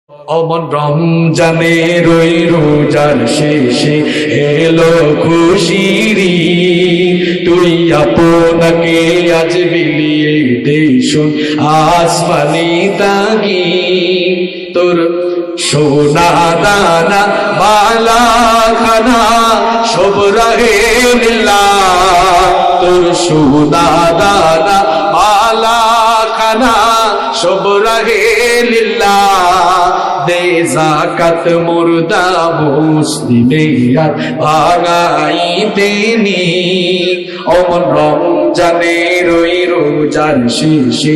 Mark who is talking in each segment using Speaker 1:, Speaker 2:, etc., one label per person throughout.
Speaker 1: অমন রমজানের ওই রোজার শেষে এলো খুশির ঈদ, তুই আপনাকে আজ বিলিয়ে দে শোন আসমানি তাগীদ। তোর সোনা দানা বালা খানা সব রাহে লিল্লাহ, তোর সোনা দানা বালা খানা সব রাহে লিল্লাহ। দে যাকাত মুর্দা মুসলিমের ভাঙাইতে নি, অমন রমজানের ওই রোজার শেষে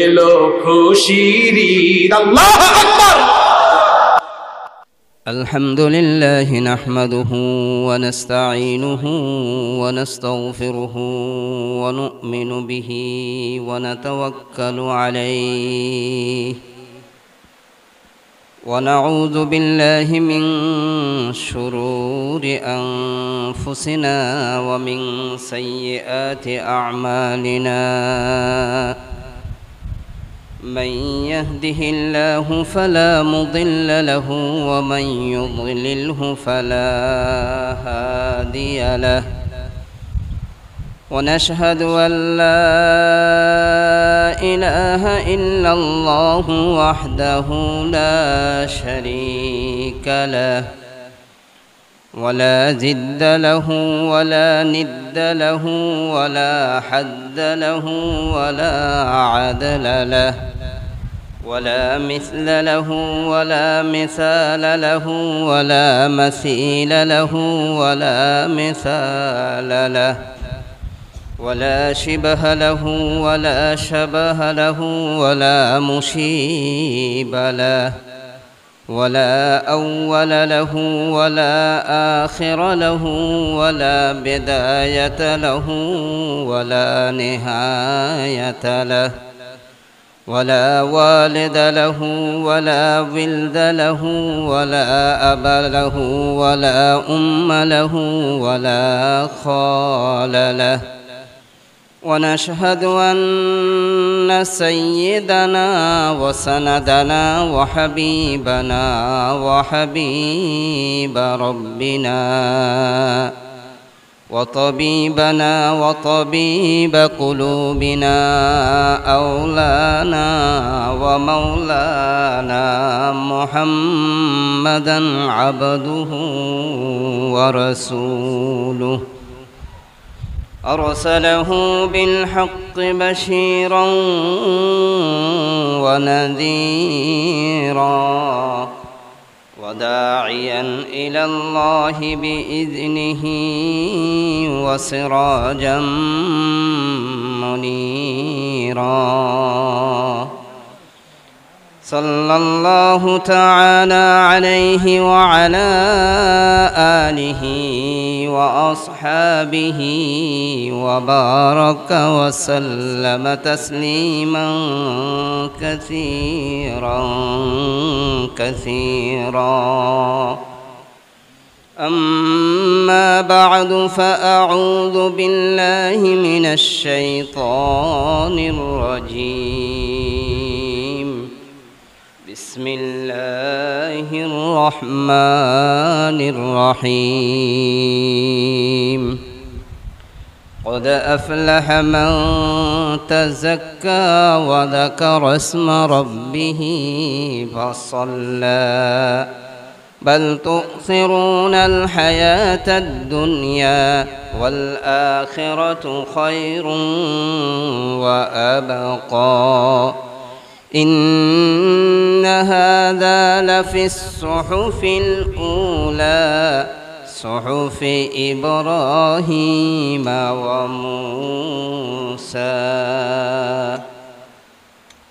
Speaker 1: এলো খুশির ঈদ। আল্লাহু আকবার।
Speaker 2: الحمد لله نحمده ونستعينه ونستغفره ونؤمن به ونتوكل عليه ونعوذ بالله من شرور أنفسنا ومن سيئات أعمالنا، من يهده الله فلا مضل له ومن يضلله فلا هادي له، ونشهد أن لا إله إلا الله وحده لا شريك له ولا ضد له ولا ند له ولا حد له ولا عدل له ولا مثل له ولا مثال له ولا مثيل له ولا مثال له ولا شبه له ولا شبه له ولا مشيب له ولا أول له ولا آخر له ولا بداية له ولا نهاية له ولا والد له ولا ولد له ولا أب له ولا أم له ولا خال له، ونشهد أن سيدنا وسندنا وحبيبنا وحبيب ربنا وطبيبنا وطبيب قلوبنا أولانا ومولانا محمدا عبده ورسوله، أرسله بالحق بشيرا ونذيرا وداعيا إلى الله بإذنه وسراجا منيرا، صلى الله تعالى عليه وعلى آله وأصحابه وبارك وسلم تسليما كثيرا كثيرا. أما بعد، فأعوذ بالله من الشيطان الرجيم، بسم الله الرحمن الرحيم. قد أفلح من تزكى وذكر اسم ربه فصلى، بل تؤثرون الحياة الدنيا والآخرة خير وأبقى، إن هذا لفي الصحف الأولى صحف إبراهيم وموسى.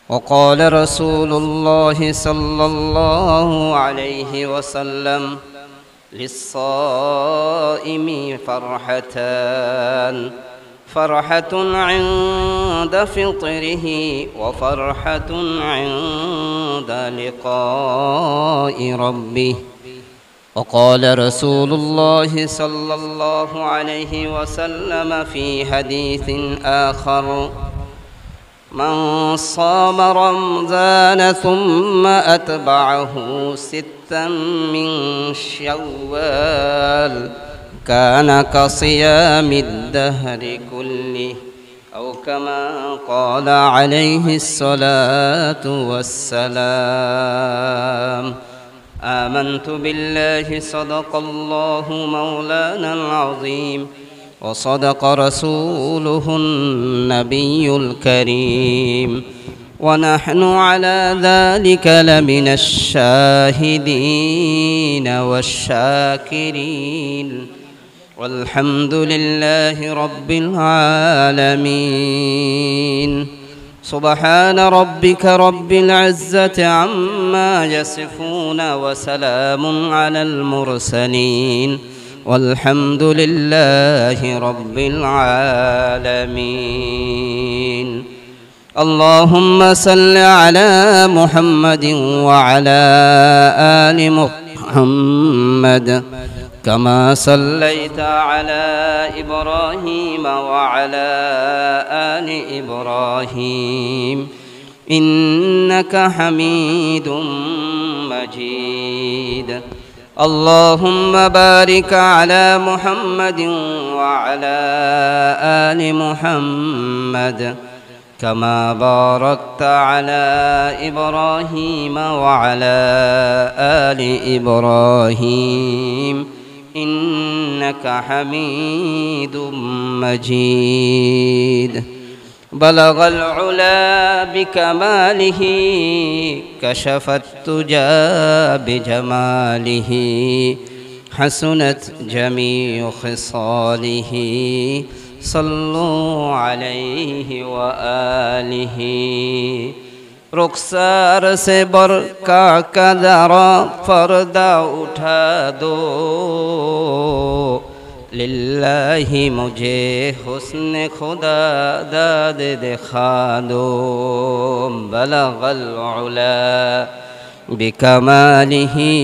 Speaker 2: وقال رسول الله صلى الله عليه وسلم: للصائم فرحتان، فرحة عند فطره وفرحة عند لقاء ربه. وقال رسول الله صلى الله عليه وسلم في حديث آخر: من صام رمضان ثم أتبعه ستا من شوال كان كصيام الدهر كله أو كما قال عليه الصلاة والسلام آمنت بالله صدق الله مولانا العظيم وصدق رسوله النبي الكريم ونحن على ذلك لمن الشاهدين والشاكرين والحمد لله رب العالمين سبحان ربك رب العزة عما يصفون وسلام على المرسلين والحمد لله رب العالمين اللهم صل على محمد وعلى آل محمد كما صليت على إبراهيم وعلى آل إبراهيم إنك حميد مجيد اللهم بارك على محمد وعلى آل محمد كما باركت على إبراهيم وعلى آل إبراهيم إنك حميد مجيد بلغ العلا بكماله كشف التجى بجماله حسنت جميع خصاله صلوا عليه وآله रुखसार से बरका का दारा पर्दा उठा दो लिल्लाही मुझे हुस्न खुदा दाद दिखा दो बलगल उला बिकमालिही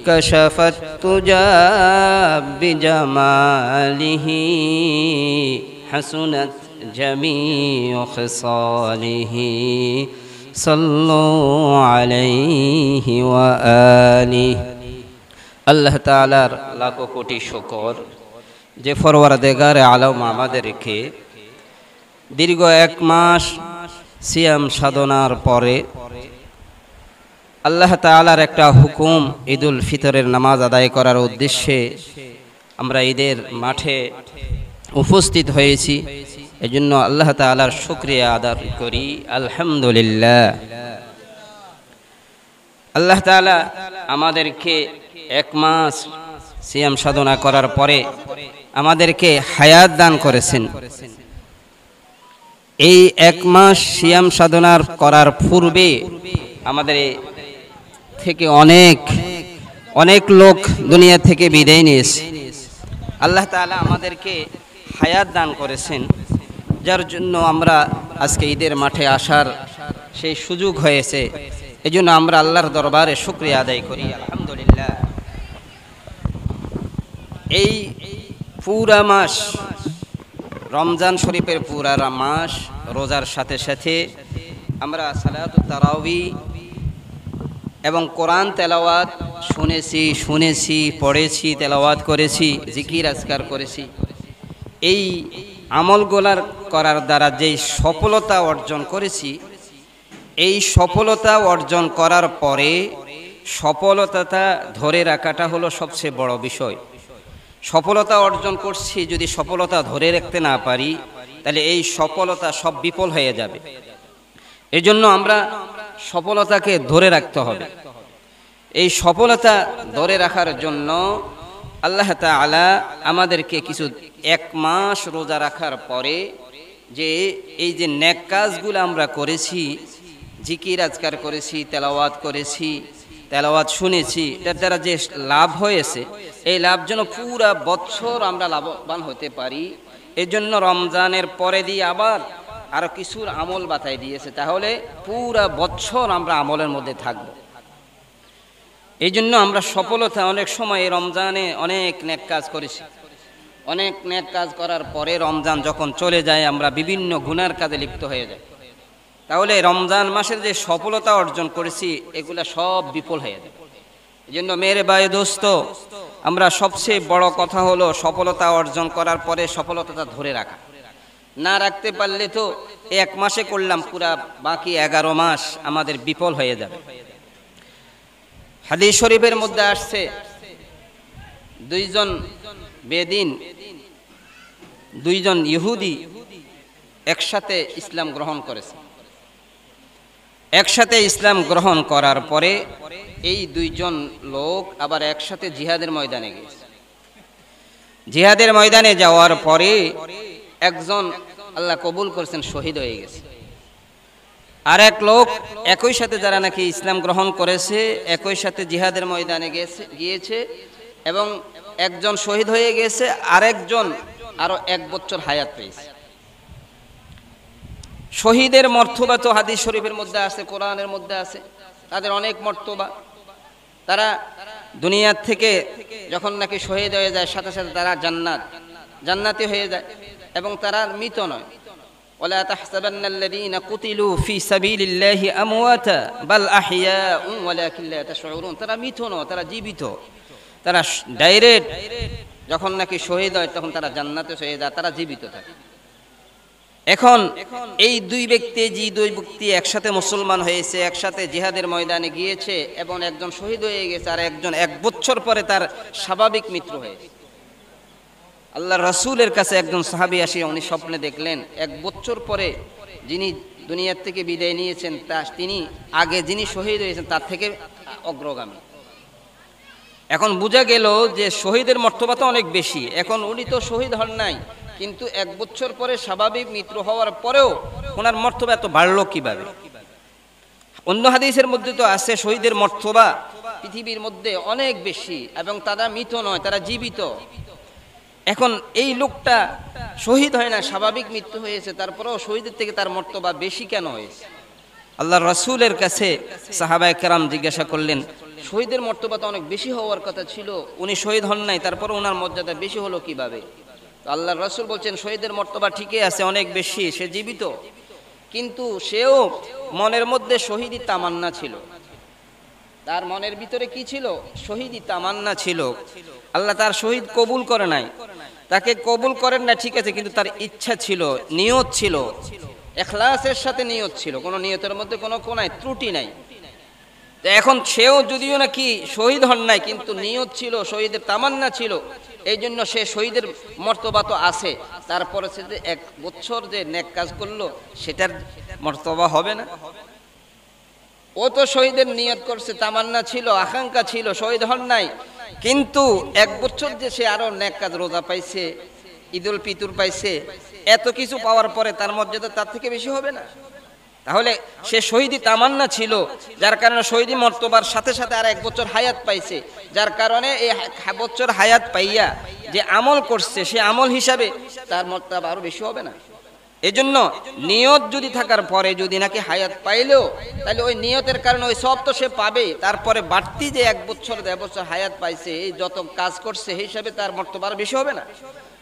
Speaker 2: कशफत तुजा बिजमालिही हसनत जमीउ खिसालिही सल्लु अलैहि व आलिहि আল্লাহ তাআলার লাখো কোটি শুকর যে ফরওয়ারদিগারে আলম আমাদেরকে দীর্ঘ এক মাস সিয়াম সাধনার পরে আল্লাহ তাআলার একটা হুকুম ঈদুল ফিতরের নামাজ আদায় করার উদ্দেশ্যে আমরা ঈদের মাঠে উপস্থিত হয়েছি। এজন্য আল্লাহ তাআলার শুকরিয়া আদায় করি, আলহামদুলিল্লাহ। আল্লাহ তাআলা আমাদেরকে এক মাস সিয়াম সাধনা করার পরে আমাদেরকে হায়াত দান করেছেন। এই এক মাস সিয়াম সাধনার করার পূর্বে আমাদের থেকে অনেক লোক দুনিয়া থেকে বিদায় নিয়েছে। আল্লাহ তাআলা আমাদেরকে হায়াত দান করেছেন, যার জন্য আমরা আজকে ঈদের মাঠে আসার সেই সুযোগ হয়েছে। এজন্য আমরা আল্লাহর দরবারে শুকরিয়া আদায় করি, আলহামদুলিল্লাহ। এই পুরা মাস রমজান শরীফের পুরা মাস রোজার সাথে সাথে আমরা সালাতুত তারাবি এবং কোরআন তেলাওয়াত শুনেছি পড়েছি, তেলাওয়াত করেছি, জিকির আজকার করেছি। এই আমলগুলার করার দ্বারা যেই সফলতা অর্জন করেছি, এই সফলতা অর্জন করার পরে সফলতাটা ধরে রাখাটা হলো সবচেয়ে বড় বিষয়। সফলতা অর্জন করছি, যদি সফলতা ধরে রাখতে না পারি তাহলে এই সফলতা সব বিফল হয়ে যাবে। এই জন্য আমরা সফলতাকে ধরে রাখতে হবে। এই সফলতা ধরে রাখার জন্য আল্লাহ তাআলা আমাদেরকে কিছু এক মাস রোজা রাখার পরে যে এই যে নেক কাজগুলো আমরা করেছি, জিকির আজকার করেছি, তেলাওয়াত শুনেছি, এটার দ্বারা যে লাভ হয়েছে, এই লাভ যেন পুরা বছর আমরা লাভবান হতে পারি। এই জন্য রমজানের পরে দিয়ে আবার আরো কিছুর আমল বাতাই দিয়েছে, তাহলে পুরা বছর আমরা আমলের মধ্যে থাকব। এই জন্য আমরা সফলতা অনেক সময় রমজানে অনেক নেক কাজ করেছি। অনেক নেক কাজ করার পরে রমজান যখন চলে যায় আমরা বিভিন্ন গুনার কাজে লিপ্ত হয়ে যাই। তাহলে রমজান মাসের যে সফলতা অর্জন করেছি এগুলা সব বিফল হয়ে যাবে। এই জন্য মেরে ভাই দোস্ত, আমরা সবচেয়ে বড় কথা হলো সফলতা অর্জন করার পরে সফলতাটা ধরে রাখা। না রাখতে পারলে তো এক মাসে করলাম, পুরা বাকি 11 মাস আমাদের বিফল হয়ে যাবে। হাদিস শরীফের মধ্যে আসছে, দুইজন বেদিন, দুইজন ইহুদি একসাথে ইসলাম গ্রহণ করেছে। একসাথে ইসলাম গ্রহণ করার পরে এই দুইজন লোক আবার একসাথে জিহাদের ময়দানে গেছে। জিহাদের ময়দানে যাওয়ার পরে একজন আল্লাহ কবুল করেছেন, শহীদ হয়ে গেছে। আর এক লোক একই সাথে যারা নাকি ইসলাম গ্রহণ করেছে একই সাথে জিহাদের ময়দানে গিয়েছে এবং একজন শহীদ হয়ে গেছে, আরেকজন আরো 1 বছর হায়াত পেয়েছে। শহীদের মর্তবা তো হাদিস শরীফের মধ্যে আছে, কোরআনের মধ্যে আছে, তাদের অনেক মর্তবা। তারা দুনিয়ার থেকে যখন নাকি শহীদ হয়ে যায় সাথে সাথে তারা জান্নাতি হয়ে যায় এবং তারা মৃত নয়। ওয়ালা তাহসাবান্নাল্লাযীনা কুতিলু ফি সাবিলিল্লাহি আমওয়াতা বাল আহইয়াউন ওয়ালাকিন লা তাশউরুন। তারা মৃত নয়, তারা জীবিত। তারা ডাইরেক্ট যখন নাকি শহীদ হয় তখন তারা জান্নাতে হয়ে যায়, তারা জীবিত থাকে। এখন এই দুই ব্যক্তি একসাথে মুসলমান হয়েছে, একসাথে জিহাদের ময়দানে গিয়েছে এবং একজন শহীদ হয়ে গেছে আর একজন 1 বছর পরে তার স্বাভাবিক মৃত্যু হয়েছে। আল্লাহ রাসূলের কাছে একজন সাহাবী আসি, উনি স্বপ্নে দেখলেন 1 বছর পরে যিনি দুনিয়ার থেকে বিদায় নিয়েছেন তিনি আগে যিনি শহীদ হয়েছেন তার থেকে অগ্রগামী। এখন বোঝা গেল যে শহীদের মর্তবা তো অনেক বেশি। এখন উনি তো শহীদ হন নাই, কিন্তু 1 বছর পরে স্বাভাবিক মৃত্যু হওয়ার পরেও ওনার মর্তবা এত বাড়লো কিভাবে? অন্য হাদিসের মধ্যে তো আছে শহীদের মর্তবা পৃথিবীর মধ্যে অনেক বেশি এবং তারা মৃত নয়, তারা জীবিত। এখন এই লোকটা শহীদ হয় না, স্বাভাবিক মৃত্যু হয়েছে, তারপরেও শহীদের থেকে তার মর্তবা বেশি কেন হয়েছে? আল্লাহর রাসূলের কাছে সাহাবায়ে কেরাম জিজ্ঞাসা করলেন, শহীদের মর্তবা তো অনেক বেশি হওয়ার কথা ছিল, উনি শহীদ হন নাই, তারপরে ওনার মর্যাদা বেশি হলো কিভাবে? আল্লাহর রাসূল বলছেন শহীদের মর্তবা ঠিকই আছে, অনেক বেশি, সে জীবিত, কিন্তু সেও মনের মধ্যে শহীদি তামান্না ছিল। তার মনের ভিতরে কি ছিল? শহীদি তামান্না ছিল। আল্লাহ তার শহীদ কবুল করে নাই, তাকে কবুল করেন না, ঠিক আছে, কিন্তু তার ইচ্ছা ছিল, নিয়ত ছিল, ইখলাসের সাথে নিয়ত ছিল, কোনো নিয়তের মধ্যে কোনো কোনায় ত্রুটি নাই। তো এখন সেও যদিও নাকি শহীদ হন নাই কিন্তু নিয়ত ছিল, শহীদের তামান্না ছিল, এই জন্য সে শহীদের মর্তবা তো আছে। তারপরে সে যে 1 বছর যে নেক কাজ করলো সেটার মর্তবা হবে না? ও তো শহীদের নিয়ত করছে, তামান্না ছিল, আকাঙ্ক্ষা ছিল, শহীদ হন নাই, কিন্তু 1 বছর যে সে আরো নেক কাজ, রোজা পাইছে, ঈদুল ফিতর পাইছে, এত কিছু পাওয়ার পরে তার মর্যাদা তার থেকে বেশি হবে না? তাহলে সে শহীদি তামান্না ছিল, যার কারণে শহীদি মর্তবার সাথে সাথে আর 1 বছর হায়াত পাইছে, যার কারণে এই 1 বছর হায়াত পাইয়া যে আমল করছে সে আমল হিসাবে তার মর্তবা আরো বেশি হবে না? এজন্য নিয়ত যদি থাকার পরে যদি নাকি হায়াত পাইলেও, তাহলে ওই নিয়তের কারণে ওই সব তো সে পাবে, তারপরে বাড়তি যে 1 বছর 1.5 বছর হায়াত পাইছে, এই যত কাজ করছে সেই হিসাবে তার মর্তবা আরো বেশি হবে না?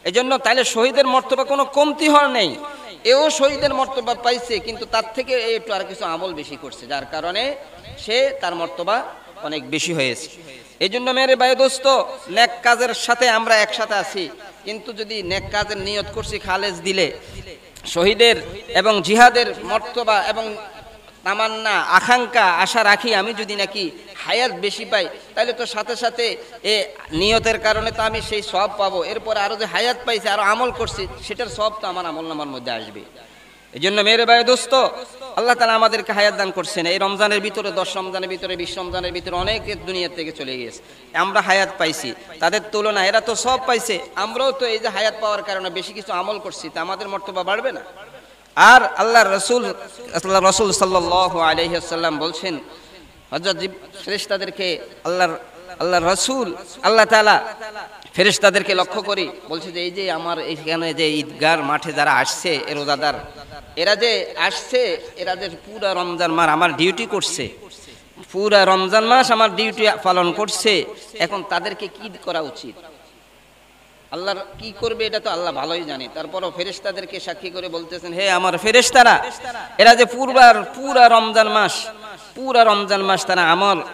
Speaker 2: এজন্য তাহলে শহীদের মর্তবা কোনো কমতি হওয়ার নেই। এও শহীদের মর্তবা পাইছে, কিন্তু তার থেকে একটু আর কিছু আমল বেশি করছে, যার কারণে সে তার মর্তবা অনেক বেশি হয়েছে। এই জন্য মেরে ভাই দোস্ত, নেক কাজের সাথে আমরা একসাথে আছি, কিন্তু যদি নেক কাজের নিয়ত করছি খালেস দিলে, শহীদের এবং জিহাদের মর্তবা এবং তামান্না, আকাঙ্ক্ষা, আশা রাখি আমি যদি নাকি হায়াত বেশি পাই, তাহলে তো সাথে সাথে এ নিয়তের কারণে তো আমি সেই সব পাবো, এরপর আরো যে হায়াত পাইছে, আরো আমল করছি, সেটার সব তো আমার আমল নামার মধ্যে আসবে। এই জন্য মেরে ভাই দোস্ত, আল্লাহ তাআলা আমাদেরকে হায়াত দান করছেন। এই রমজানের ভিতরে, 10 রমজানের ভিতরে, 20 রমজানের ভিতরে অনেকে দুনিয়া থেকে চলে গিয়েছে, আমরা হায়াত পাইছি, তাদের তুলনায় এরা তো সব পাইছে, আমরাও তো এই যে হায়াত পাওয়ার কারণে বেশি কিছু আমল করছি, তা আমাদের মর্তবা বাড়বে না? আর আল্লাহর রাসূল সাল্লাল্লাহু আলাইহি ওয়াসাল্লাম বলছেন, হযরত ফেরেশতাদেরকে আল্লাহর রাসূল আল্লাহ তাআলা ফেরেশতাদেরকে লক্ষ্য করি বলছে যে এই যে আমার এখানে যে ঈদগার মাঠে যারা আসছে, রোজাদার, এরা যে আসছে, এরা যে পুরা রমজান মাস আমার ডিউটি করছে, পুরা রমজান মাস আমার ডিউটি পালন করছে, এখন তাদেরকে কি করা উচিত? আল্লাহর কি করবে এটা তো আল্লাহ ভালোই জানে। তারপরও ফেরেশতাদেরকে সাক্ষী করে বলতেছেন, হে আমার ফেরেশতারা, এরা যে পুরা রমজান মাস তারা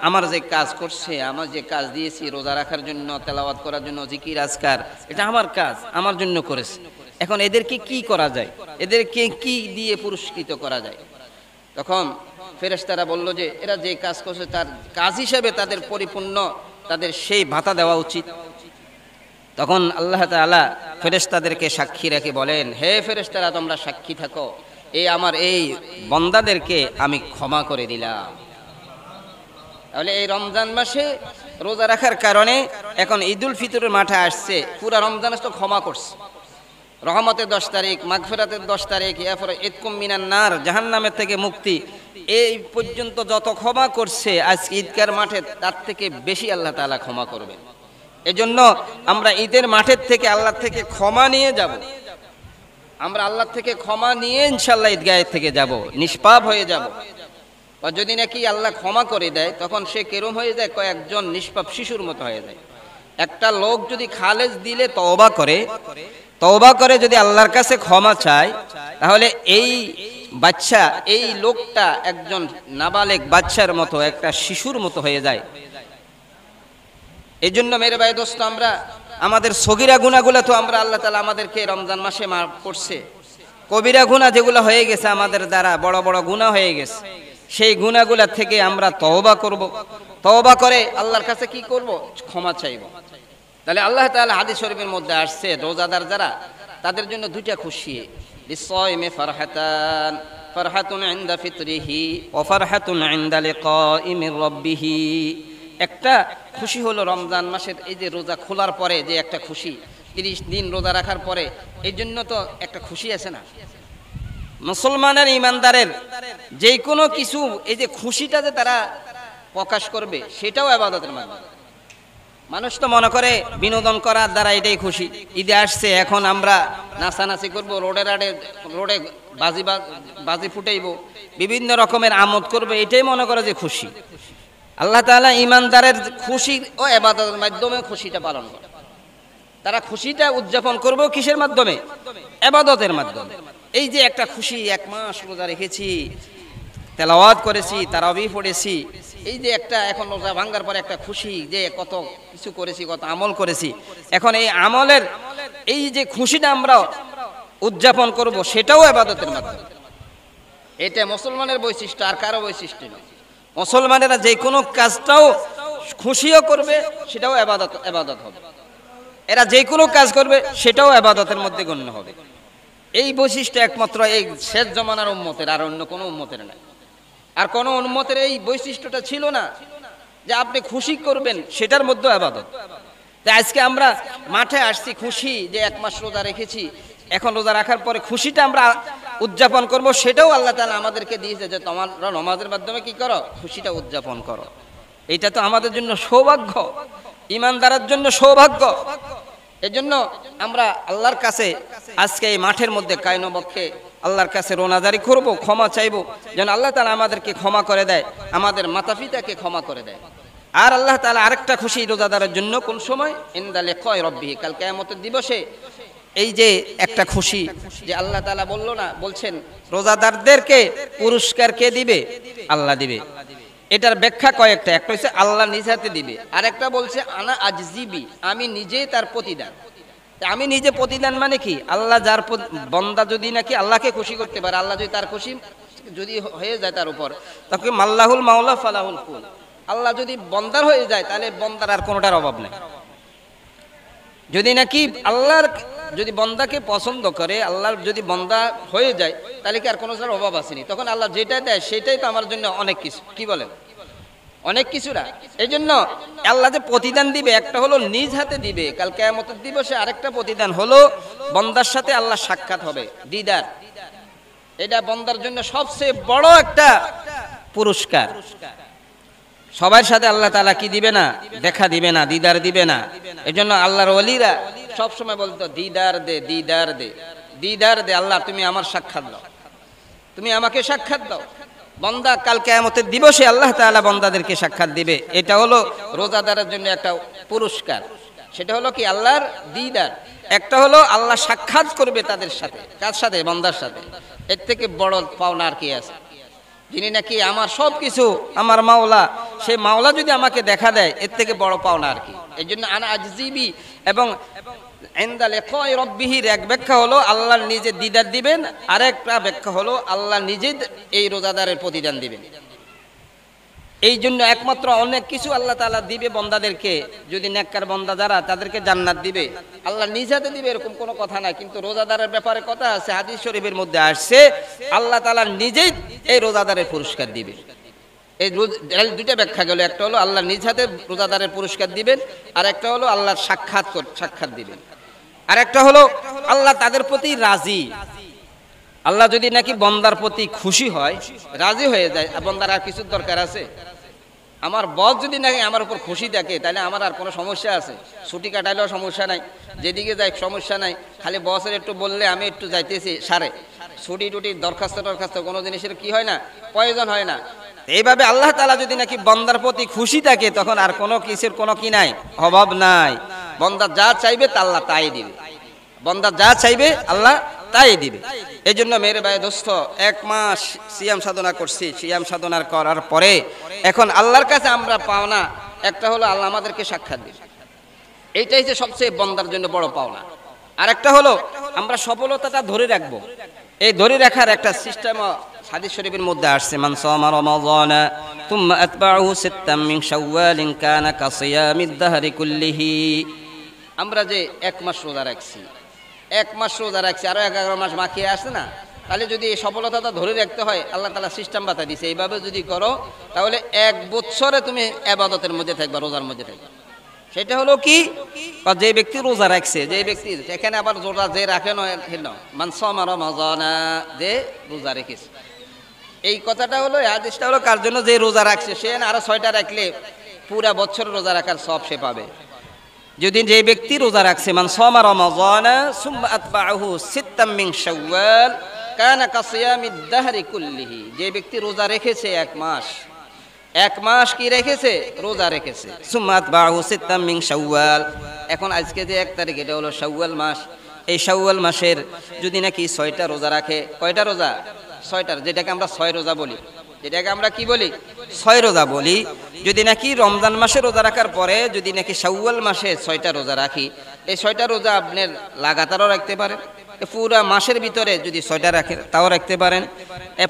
Speaker 2: আমার যে কাজ করছে, আমার যে কাজ দিয়েছি রোজা রাখার জন্য, তেলাওয়াত করার জন্য, জিকির আজকার, এটা আমার কাজ, আমার জন্য করেছে। এখন এদেরকে কি করা যায়, এদেরকে কি দিয়ে পুরস্কৃত করা যায়? তখন ফেরেশতারা বলল যে এরা যে কাজ করছে তার কাজ হিসেবে তাদের পরিপূর্ণ তাদের সেই ভাতা দেওয়া উচিত। তখন আল্লাহ তাআলা ফেরেশতাদেরকে সাক্ষী রেখে বলেন, হে ফেরেশতারা, তোমরা সাক্ষী থাকো, আমার এই বান্দাদেরকে আমি ক্ষমা করে দিলাম। তাহলে এই রমজান মাসে রোজা রাখার কারণে এখন ঈদুল ফিতরের মাঠে আসছে, পুরা রমজান তো ক্ষমা করছে। রহমতের 10 তারিখ, মাগফিরাতের 10 তারিখ, এরপরে ইতকুম মিনান নার, জাহান্নামের থেকে মুক্তি, এই পর্যন্ত যত ক্ষমা করছে আজ ঈদগার মাঠে তার থেকে বেশি আল্লাহ তাআলা ক্ষমা করবেন। এজন্য আমরা ঈদের মাঠের থেকে আল্লাহ থেকে ক্ষমা নিয়ে যাব। আমরা আল্লাহ থেকে ক্ষমা নিয়ে ইনশাআল্লাহ ঈদগাহের থেকে যাব, নিষ্পাপ হয়ে যাব। আর যদি নাকি আল্লাহ ক্ষমা করে দেয় তখন সে কেরম হয়ে যায়, কয়েকজন নিষ্পাপ শিশুর মতো হয়ে যায়। একটা লোক যদি খালেজ দিলে তওবা করে যদি আল্লাহর কাছে ক্ষমা চায়, তাহলে এই বাচ্চা, এই লোকটা একজন নাবালেগ বাচ্চার মতো, একটা শিশুর মতো হয়ে যায়। এই জন্য মেরে ভাই দোস্ত, আমরা আমাদের সগীরা গুনাহগুলো তো আমরা আল্লাহ তাআলা আমাদেরকে রমজান মাসে মাফ করছে। কবিরা গুনাহ যেগুলো হয়ে গেছে আমাদের দ্বারা, বড় বড় গুনাহ হয়ে গেছে, সেই গুনাহগুলা থেকে আমরা তওবা করব। তওবা করে আল্লাহর কাছে কি করব? ক্ষমা চাইব। তাহলে আল্লাহ তাআলা হাদিস শরীফের মধ্যে আসছে, রোজাদার যারা তাদের জন্য দুইটা খুশি, লিসাইমি ফারহাতুন ইনদা ফিতরিহি ওয়া ফারহাতুন ইনদা লিকাই মির রাব্বিহি। একটা খুশি হলো রমজান মাসের এই যে রোজা খোলার পরে যে একটা খুশি, 30 দিন রোজা রাখার পরে, এই জন্য তো একটা খুশি আছে না মুসলমানের, ইমানদারের যে কোনো কিছু, এই যে খুশিটা যে তারা প্রকাশ করবে সেটাও ইবাদতের মাধ্যমে। মানুষ তো মনে করে বিনোদন করার দ্বারা এটাই খুশি, ঈদে আসছে এখন আমরা নাচানাচি করব, রোডে বাজি ফুটাইব, বিভিন্ন রকমের আমোদ করবে, এটাই মনে করে যে খুশি। আল্লাহ তাআলা ইমানদারের খুশি ও ইবাদতের মাধ্যমে খুশিটা পালন করে। তারা খুশিটা উদযাপন করবে কিসের মাধ্যমে? ইবাদতের মাধ্যমে। এই যে একটা খুশি, 1 মাস রোজা রেখেছি, তেলাওয়াত করেছি, তারাবি পড়েছি, এই যে একটা এখন রোজা ভাঙার পরে একটা খুশি যে কত কিছু করেছি, কত আমল করেছি, এখন এই আমলের এই যে খুশিটা আমরা উদযাপন করব সেটাও ইবাদতের মাধ্যমে। এটা মুসলমানের বৈশিষ্ট্য, আর কারো বৈশিষ্ট্য নয়। মুসলমানেরা যে কোনো কাজটাও খুশিও করবে সেটাও ইবাদত হবে, এরা যে কোনো কাজ করবে সেটাও ইবাদতের মধ্যে গণ্য হবে। এই বৈশিষ্ট্য একমাত্র এই শেষ জমানার উম্মতের, আর অন্য কোনো উম্মতের নাই। আর কোনো উম্মতের এই বৈশিষ্ট্যটা ছিল না যে আপনি খুশি করবেন সেটার মধ্যে ইবাদত। তাই আজকে আমরা মাঠে আসছি খুশি যে 1 মাস রোজা রেখেছি, এখন রোজা রাখার পরে খুশিটা আমরা উদযাপন করব, সেটাও আল্লাহ তাআলা আমাদেরকে দিয়েছে যে তোমরা নামাজের মাধ্যমে কি করো? খুশিটা উদযাপন করো। এটা তো আমাদের জন্য সৌভাগ্য, ইমানদারের জন্য সৌভাগ্য। এজন্য আমরা আল্লাহর কাছে আজকে এই মাঠের মধ্যে কায়নবক্ষে আল্লাহর কাছে রোনাজারি করব, ক্ষমা চাইব যেন আল্লাহ তাআলা আমাদেরকে ক্ষমা করে দেয়, আমাদের মাতা পিতাকে ক্ষমা করে দেয়। আর আল্লাহ তাআলা আরেকটা খুশি রোজাদারের জন্য কোন সময়? ইনদা লিকাই রাব্বিহি, কাল কিয়ামতের দিবসে। এই যে একটা খুশি যে আল্লাহ তাআলা বলছেন রোজাদারদেরকে পুরস্কার কে দিবে? আল্লাহ দিবে। এটার ব্যাখ্যা কয়েকটা, একটা হচ্ছে আল্লাহ নিজ হাতে দিবে, আর একটা বলছে আনা আজজিবি, আমি নিজেই তার প্রতিদান। আমি নিজে প্রতিদান মানে কি? আল্লাহ যার বান্দা যদি নাকি আল্লাহকে খুশি করতে পারে, আল্লাহ যদি তার খুশি যদি হয়ে যায় তার উপর, তাকে মাল্লাহুল মাওলা ফালাহুল কুল, আল্লাহ যদি বন্দার হয়ে যায় তাহলে বন্দার আর কোনোটার অভাব নেই। যদি নাকি আল্লাহর যদি বন্দাকে পছন্দ করে, আল্লাহর যদি বন্দা হয়ে যায় তাহলে কি আর কোনোটার অভাব আসেনি? তখন আল্লাহ যেটা দেয় সেটাই তো আমার জন্য অনেক কিছু, কি বলেন? অনেক কিছুরা। এই জন্য আল্লাহ যে প্রতিদান দিবে, একটা হলো নিজ হাতে দিবে কাল কিয়ামতের দিবসে, আরেকটা প্রতিদান হলো বন্দার সাথে আল্লাহ সাক্ষাৎ হবে, দিদার। এটা বন্দার জন্য সবচেয়ে বড় একটা পুরস্কার। সবার সাথে আল্লাহ তাআলা কি দিবে না? দেখা দিবে না, দিদার দিবে না। এজন্য আল্লাহর ওলিরা সব সময় বলতো দিদার দে, দিদার দে, দিদার দে, আল্লাহ তুমি আমার সাক্ষাৎ দাও, তুমি আমাকে সাক্ষাৎ দাও। বান্দা কাল কিয়ামতের দিবসে আল্লাহ তাআলা বান্দাদেরকে সাক্ষাৎ দিবে। এটা হলো রোজাদারের জন্য একটা পুরস্কার। সেটা হলো কি আল্লাহর দিদার, একটা হলো আল্লাহ সাক্ষাৎ করবে তাদের সাথে। কার সাথে? বান্দার সাথে। এর থেকে বড় পাওনা আর কি আছে? যিনি নাকি আমার সব কিছু, আমার মাওলা, সেই মাওলা যদি আমাকে দেখা দেয়, এর থেকে বড় পাওনা আর কি। এই জন্য আনা আজিবি এবং ইনদা লিকাই রাব্বিহির এক ব্যাখ্যা হলো আল্লাহ নিজে দিদার দিবেন, আরেকটা ব্যাখ্যা হলো আল্লাহ নিজে এই রোজাদারের প্রতিদান দিবেন। এই জন্য একমাত্র অনেক কিছু আল্লাহ তাআলা দিবে বন্দাদেরকে, যদি নেককার বন্দা যারা, তাদেরকে জান্নাত দিবে, আল্লাহ নিজেতে দিবে এরকম কোনো কথা নাই। কিন্তু রোজাদারের ব্যাপারে কথা আছে, হাদিস শরীফের মধ্যে আসছে আল্লাহ তাআলা নিজেই এই রোজাদারের পুরস্কার দিবে। এই দুইটা ব্যাখ্যা গেল, একটা হলো আল্লাহ নিজ হাতে রোজাদারের পুরস্কার দিবেন, আর একটা হলো আল্লাহর সাক্ষাৎ দিবেন, আর একটা হলো আল্লাহ তাদের প্রতি রাজি। আল্লাহ যদি নাকি বন্দার প্রতি খুশি হয়, রাজি হয়ে যায়, বন্দার আর কিছুর দরকার আছে? আমার বস যদি নাকি আমার উপর খুশি থাকে, তাহলে আমার আর কোনো সমস্যা আছে? ছুটি কাটাইলেও সমস্যা নাই, যেদিকে যাই সমস্যা নাই, খালি বসের একটু বললে আমি একটু যাইতেছি সারে। ছুটি টুটি দরখাস্ত কোনো জিনিসের কি হয় না, প্রয়োজন হয় না। এইভাবে আল্লাহ তাআলা যদি নাকি বন্দার প্রতি খুশি থাকে, তখন আর কোনো কিছুর কোনো কি নাই, অভাব নাই। বন্দা যা চাইবে তা আল্লাহ তাই দিবে, বন্দা যা চাইবে আল্লাহ তাই দিবে। এই জন্য মেরে ভাই দোস্ত, 1 মাস সিয়াম সাধনা করছি, সিয়াম সাধনার করার পরে এখন আল্লাহর কাছে আমরা পাওনা একটা হলো আল্লাহ আমাদেরকে সাক্ষাৎ দিবে, এইটাই যে সবচেয়ে বন্দার জন্য বড় পাওনা। আর একটা হলো আমরা সফলতাটা ধরে রাখবো, এই ধরে রাখার একটা সিস্টেম হাদিস শরীফের মধ্যে আসছে, মান সামা রমাযানা তুম্মা আতবাহু সিত্তাম মিন শাওয়ালিন কানা কাসিয়ামিদ দাহরি কুল্লিহি। আমরা যে 1 মাস রোজা রাখছি, 1 মাস রোজা রাখছি, আরো 11 মাস মাখিয়ে আসছে না, তাহলে যদি এই সফলতাটা ধরে রাখতে হয়, আল্লাহ তাআলা সিস্টেম বাতা দিছে, এইভাবে যদি করো তাহলে 1 বছরে তুমি ইবাদতের মধ্যে থাকবা, রোজার মধ্যে থাকবা। সেটা হলো কি, যে ব্যক্তি রোজা রাখছে, যে ব্যক্তি এখানে আবার রোজা যে রাখে না, মান সামা রমাযানা, যে রোজা রেখেছে, এই কথাটা হলো, এই হাদিসটা হলো কার জন্য? যে রোজা রাখছে, সে আরো 6টা রাখলে পুরা বছর রোজা রাখার সব সে পাবে। যদি যে ব্যক্তি রোজা রাখছে, মান সামা রমাযানা সুম্মা আতবাহু সিত্তাম মিন শাওয়াল কানা কাসিয়ামিদ দাহরি কুল্লিহি, যে ব্যক্তি রোজা রেখেছে 1 মাস, 1 মাস কি রেখেছে? রোজা রেখেছে। সুম্মা আতবাহু সিত্তাম মিন শাওয়াল, এখন আজকে যে 1 তারিখ, এটা হলো শাওয়াল মাস। এই শাওয়াল মাসের যদি নাকি 6টা রোজা রাখে, কয়টা রোজা? 6টা, যেটাকে আমরা 6 রোজা বলি, যেটাকে আমরা কি বলি? 6 রোজা বলি। যদি নাকি রমজান মাসে রোজা রাখার পরে যদি নাকি শাওয়াল মাসে 6টা রোজা রাখি, এই 6টা রোজা আপনি লাগাতারও রাখতে পারেন, পুরা মাসের ভিতরে যদি 6টা রাখেন তাও রাখতে পারেন,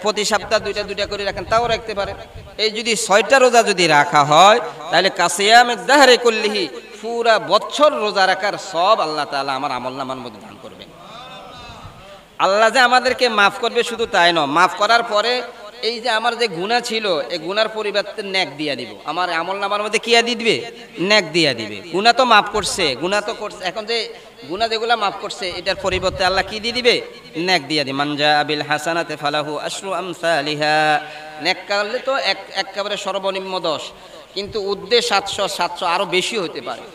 Speaker 2: প্রতি সপ্তাহ 2টা করে রাখেন তাও রাখতে পারেন। এই যদি 6টা রোজা যদি রাখা হয়, তাহলে কাসিয়ামিদ দাহরি কুল্লিহি, পুরা বছর রোজা রাখার সব আল্লাহ তাআলা আমার আমলনামার মধ্যে দান করবেন। আল্লাহ যে আমাদেরকে মাফ করবে শুধু তাই নয়, মাফ করার পরে এই যে আমার যে গুনাহ ছিল, এই গুনার পরিবর্তে নেক দিয়া দিব, আমার আমলনামার মধ্যে কি দিবে? নেক দিয়া দিবে। গুনাহ তো মাফ করছে, গুনাহ তো করছে, এখন যে গুনাহ যেগুলা মাফ করছে, এটার পরিবর্তে আল্লাহ কি দিয়ে দিবে? নেক দিয়া দিবে। মান জা বিল হাসানাতি ফালাহু আশরু আমসালিহা, নেক করলে তো একেবারে সর্বনিম্ন 10, কিন্তু উদ্দেশ্য 700 আরো বেশি হতে পারে।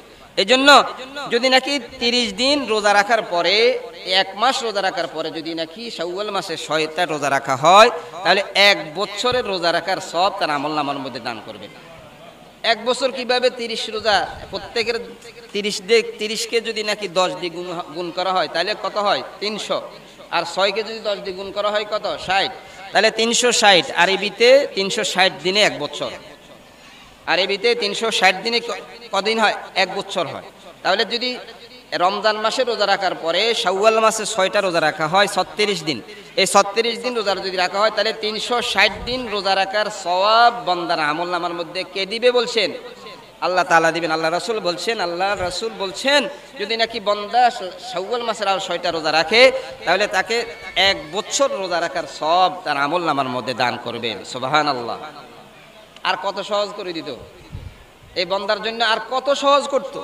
Speaker 2: এই জন্য যদি নাকি 30 দিন রোজা রাখার পরে, 1 মাস রোজা রাখার পরে যদি নাকি শাওয়াল মাসে 6টা রোজা রাখা হয়, তাহলে 1 বছরের রোজা রাখার সব তার আমলনামার মধ্যে দান করবে। 1 বছর কিভাবে? 30 রোজা, প্রত্যেকের 30কে যদি নাকি 10 দিয়ে গুণ করা হয়, তাহলে কত হয়? 300। আর 6কে যদি 10 দিয়ে গুণ করা হয় কত? 60। তাহলে 360, আরবিতে 360 দিনে 1 বছর, আরবিতে 360 দিনে কদিন হয়? 1 বছর হয়। তাহলে যদি রমজান মাসে রোজা রাখার পরে শাওয়াল মাসে 6টা রোজা রাখা হয় 36 দিন, এই 36 দিন রোজা যদি রাখা হয়, তাহলে 360 দিন রোজা রাখার সওয়াব বান্দার আমলনামার মধ্যে কে দিবে বলছেন? আল্লাহ তাআলা দিবেন। আল্লাহ রাসূল বলছেন যদি নাকি বান্দা শাওয়াল মাসের আর 6টা রোজা রাখে, তাহলে তাকে 1 বছর রোজা রাখার সওয়াব তার আমলনামার মধ্যে দান করবেন। সুবহানাল্লাহ। আর কত সহজ করে দিত এই বান্দার জন্য, আর কত সহজ করত।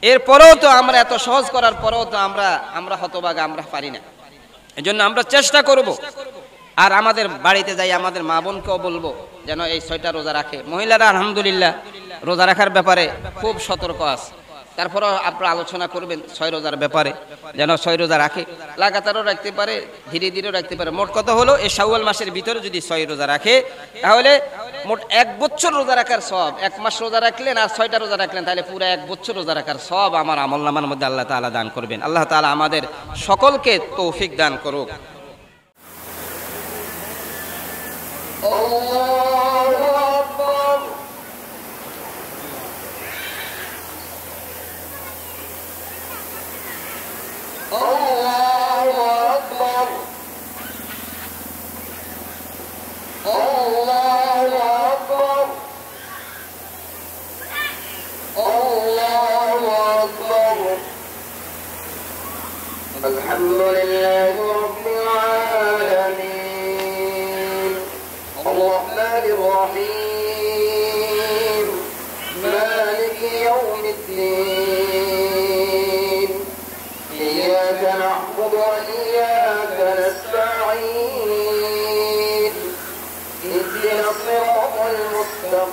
Speaker 2: এরপরেও তো আমরা, এত সহজ করার পরেও তো আমরা হতভাগা, আমরা পারি না। এজন্য আমরা চেষ্টা করব, আর আমাদের বাড়িতে যাই আমাদের মা বোনকেও বলবো যেন এই 6টা রোজা রাখে। মহিলারা আলহামদুলিল্লাহ রোজা রাখার ব্যাপারে খুব সতর্ক আছে, তারপরও আপনারা আলোচনা করবেন 6 রোজার ব্যাপারে, যেন 6 রোজা রাখে, লাগাতারও রাখতে পারে, ধীরে ধীরে রাখতে পারে। মোট কথা হলো এই শাওয়াল মাসের ভিতরে যদি 6 রোজা রাখে, তাহলে মোট 1 বছর রোজা রাখার সওয়াব, 1 মাস রোজা রাখলেন আর 6টা রোজা রাখলেন, তাহলে পুরো 1 বছর রোজা রাখার সওয়াব আমার আমলনামার মধ্যে আল্লাহ তাআলা দান করবেন। আল্লাহ তাআলা আমাদের সকলকে তৌফিক দান করুক।
Speaker 3: الحمد لله رب العالمين الرحمن الرحيم مالك يوم الدين إياك نعبد وإياك نستعين اهدنا الصراط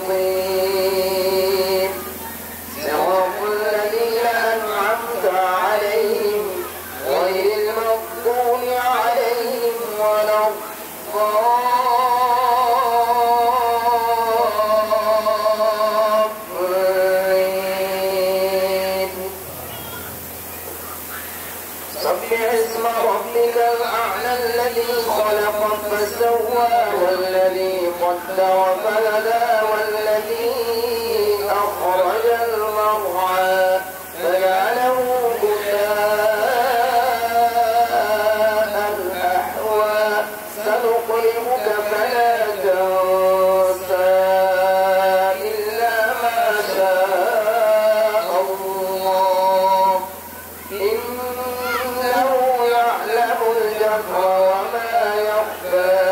Speaker 3: المستقيم صراط الذين أنعمت عليهم غير المغضوب عليهم ولا الضالين سبح اسم ربك الأعلى الذي خلق فسوى والذي قدر فهدى والذي أخرج المرعى فجعله سنقرئك فلا تنسى إلا ما شاء الله إنه يعلم الجهر وما يخفى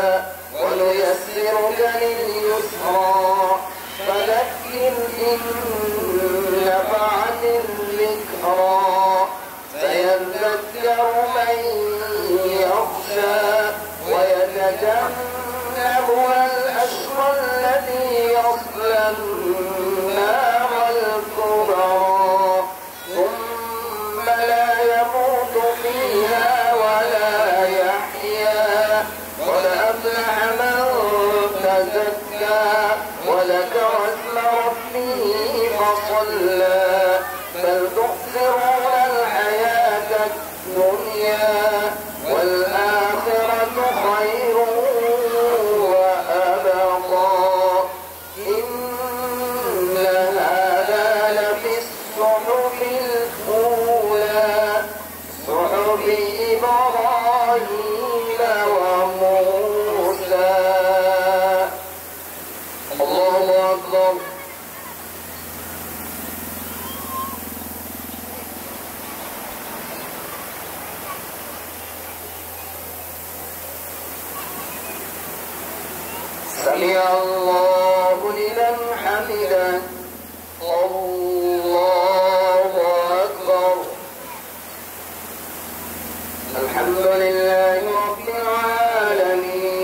Speaker 3: ونيسرك لليسرى فذكر إن نفعت الذكرى سيذكر من يخشى ويتجنبها الأشقى الذي يصلى النار الكبرى ثم لا يموت فيها ولا يحيا قد أفلح من تزكى وذكر اسم ربه فصلى بل تؤثرون الحياة الدنيا والآخرة خير وأبقى إن هذا لفي الصحف الأولى صحف إبراهيم وموسى الله أكبر سمع الله لمن حمده الله أكبر الحمد لله رب العالمين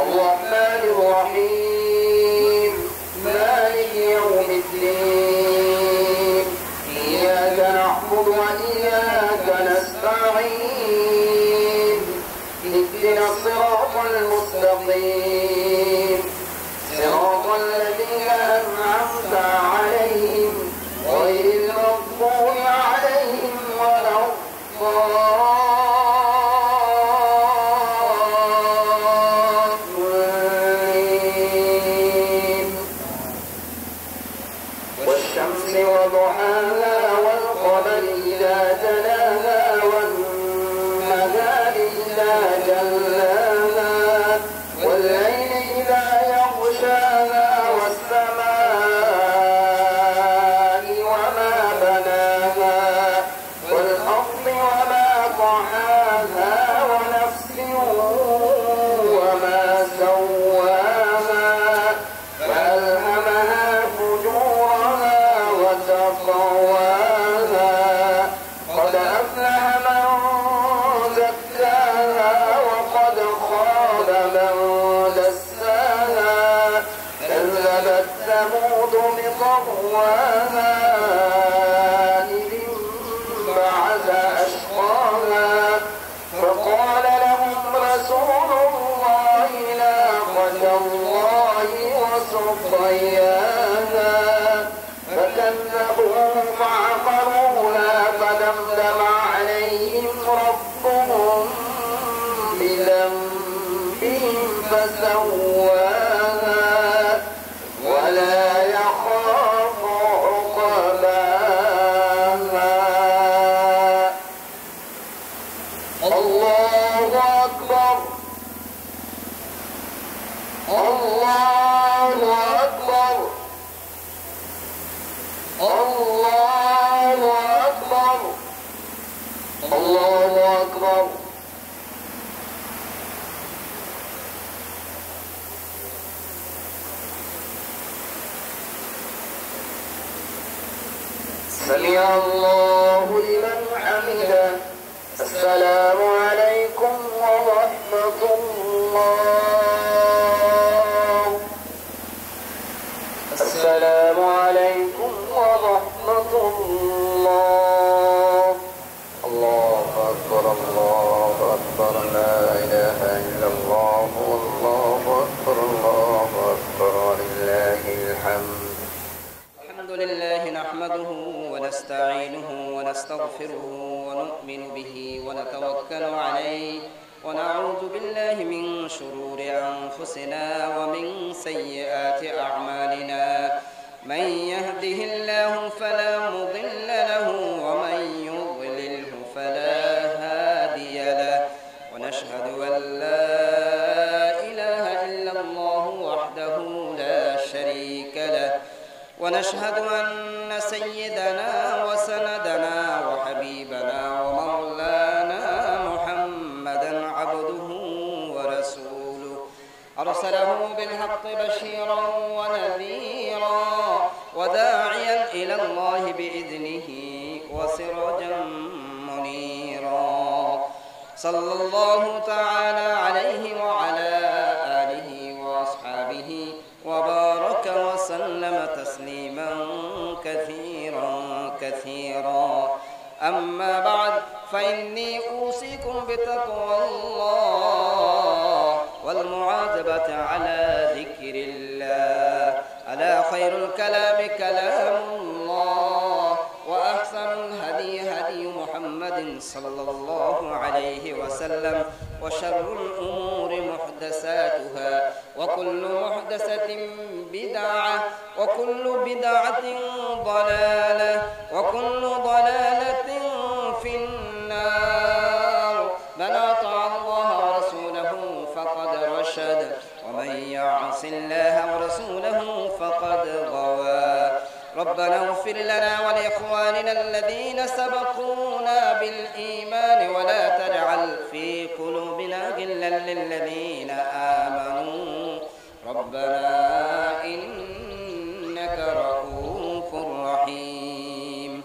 Speaker 3: الرحمن الرحيم مالك يوم الدين إياك نعبد وإياك نستعين اهدنا الصراط المستقيم صراط الذين أنعمت عليهم غير المغضوب عليهم ولا الضالين والشمس وضحاها والقمر إذا تلاها والنهار إذا جلاها والليل إذا يغشاها والسماء وما بناها والأرض وما طحاها ونفس وما سواها فألهمها فجورها وتقواها قد أفلح من زكاها وقد خاب من دساها كذبت ثمود بطغواها ضياها فكذبوه فعقروها فدمدم عليهم ربهم بذنبهم فسواها ولا يخاف عقباها. الله أكبر الله أكبر الله أكبر الله أكبر. سمع الله لمن حمده. السلام عليكم ورحمة الله. السلام عليكم ورحمة الله. الله أكبر الله أكبر لا إله إلا الله والله أكبر الله أكبر ولله الحمد.
Speaker 2: الحمد لله نحمده ونستعينه ونستغفره ونؤمن به ونتوكل عليه ونعوذ بالله من شرور أنفسنا ومن سيئات أعمالنا. من يهده الله فلا مضل له ومن يضلله فلا هادي له. ونشهد أن لا إله إلا الله وحده لا شريك له. ونشهد أن سيدنا وسندنا وحبيبنا ومولانا محمدا عبده ورسوله أرسله بالحق بشيرا ونذيرا وداعيا إلى الله بإذنه وسراجا منيرا. صلى الله تعالى عليه وعلى آله وأصحابه وبارك وسلم تسليما كثيرا كثيرا. أما بعد فإني أوصيكم بتقوى الله والمعاذبة على ذكر الله. ألا خير الكلام كلام الله وأحسن الهدي هدي محمد صلى الله عليه وسلم وشر الأمور محدثاتها وكل محدثة بدعة وكل بدعة ضلالة وكل ضلالة في النار. من أطاع الله ورسوله فقد رشد ومن يعص الله ورسوله فقد غوى. ربنا اغفر لنا ولإخواننا الذين سبقونا بالإيمان ولا تجعل في قلوبنا غلا للذين آمنوا ربنا إنك رؤوف رحيم.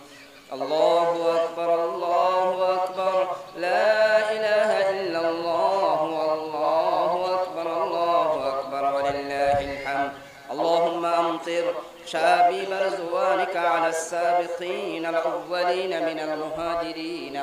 Speaker 2: الله أكبر الله أكبر لا إله إلا الله والله أكبر الله أكبر ولله الحمد. اللهم أمطر شابيب رضوانك على السابقين الأولين من المهاجرين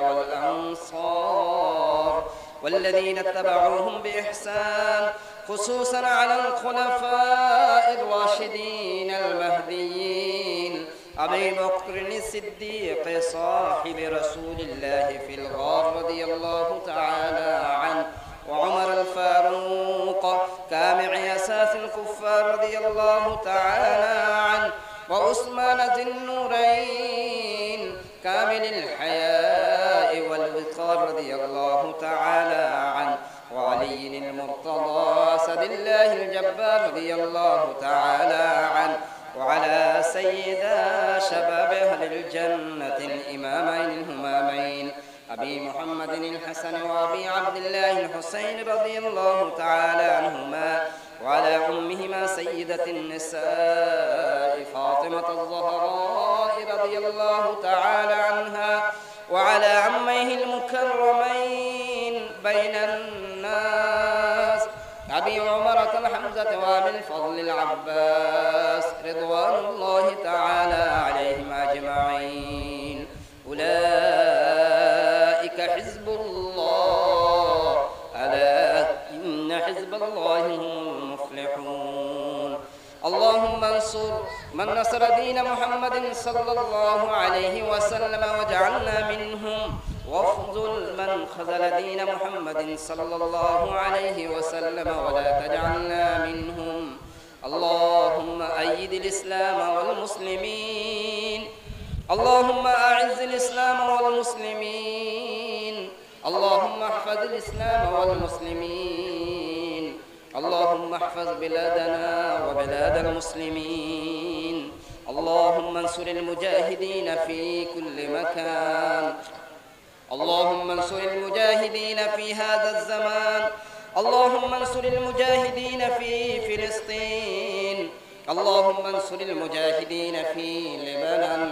Speaker 2: والأنصار والذين اتبعوهم بإحسان خصوصا على الخلفاء الراشدين المهديين أبي بكر الصديق صاحب رسول الله في الغار رضي الله تعالى عنه وعمر الفاروق كامع أساس الكفار رضي الله تعالى عنه وعثمان ذي النورين كامل الحياء والوقار رضي الله تعالى عنه وعلي المرتضى أسد الله الجبار رضي الله تعالى عنه وعلى سيدا شباب أهل الجنة الإمامين الهمامين أبي محمد الحسن وأبي عبد الله الحسين رضي الله تعالى عنهما وعلى أمهما سيدة النساء فاطمة الزهراء رضي الله تعالى عنها وعلى عميه المكرمين بين الناس أبي عمرة الحمزة وأبي الفضل العباس رضوان الله تعالى عليهم أجمعين. أولئك حزب الله ألا إن حزب الله هم المفلحون. اللهم وانصر من نصر دين محمد صلى الله عليه وسلم واجعلنا منهم واخذل من خذل دين محمد صلى الله عليه وسلم ولا تجعلنا منهم اللهم أيد الإسلام والمسلمين اللهم أعز الإسلام والمسلمين اللهم احفظ الإسلام والمسلمين اللهم احفظ بلادنا وبلاد المسلمين اللهم انصر المجاهدين في كل مكان اللهم انصر المجاهدين في هذا الزمان اللهم انصر المجاهدين في فلسطين اللهم انصر المجاهدين في لبنان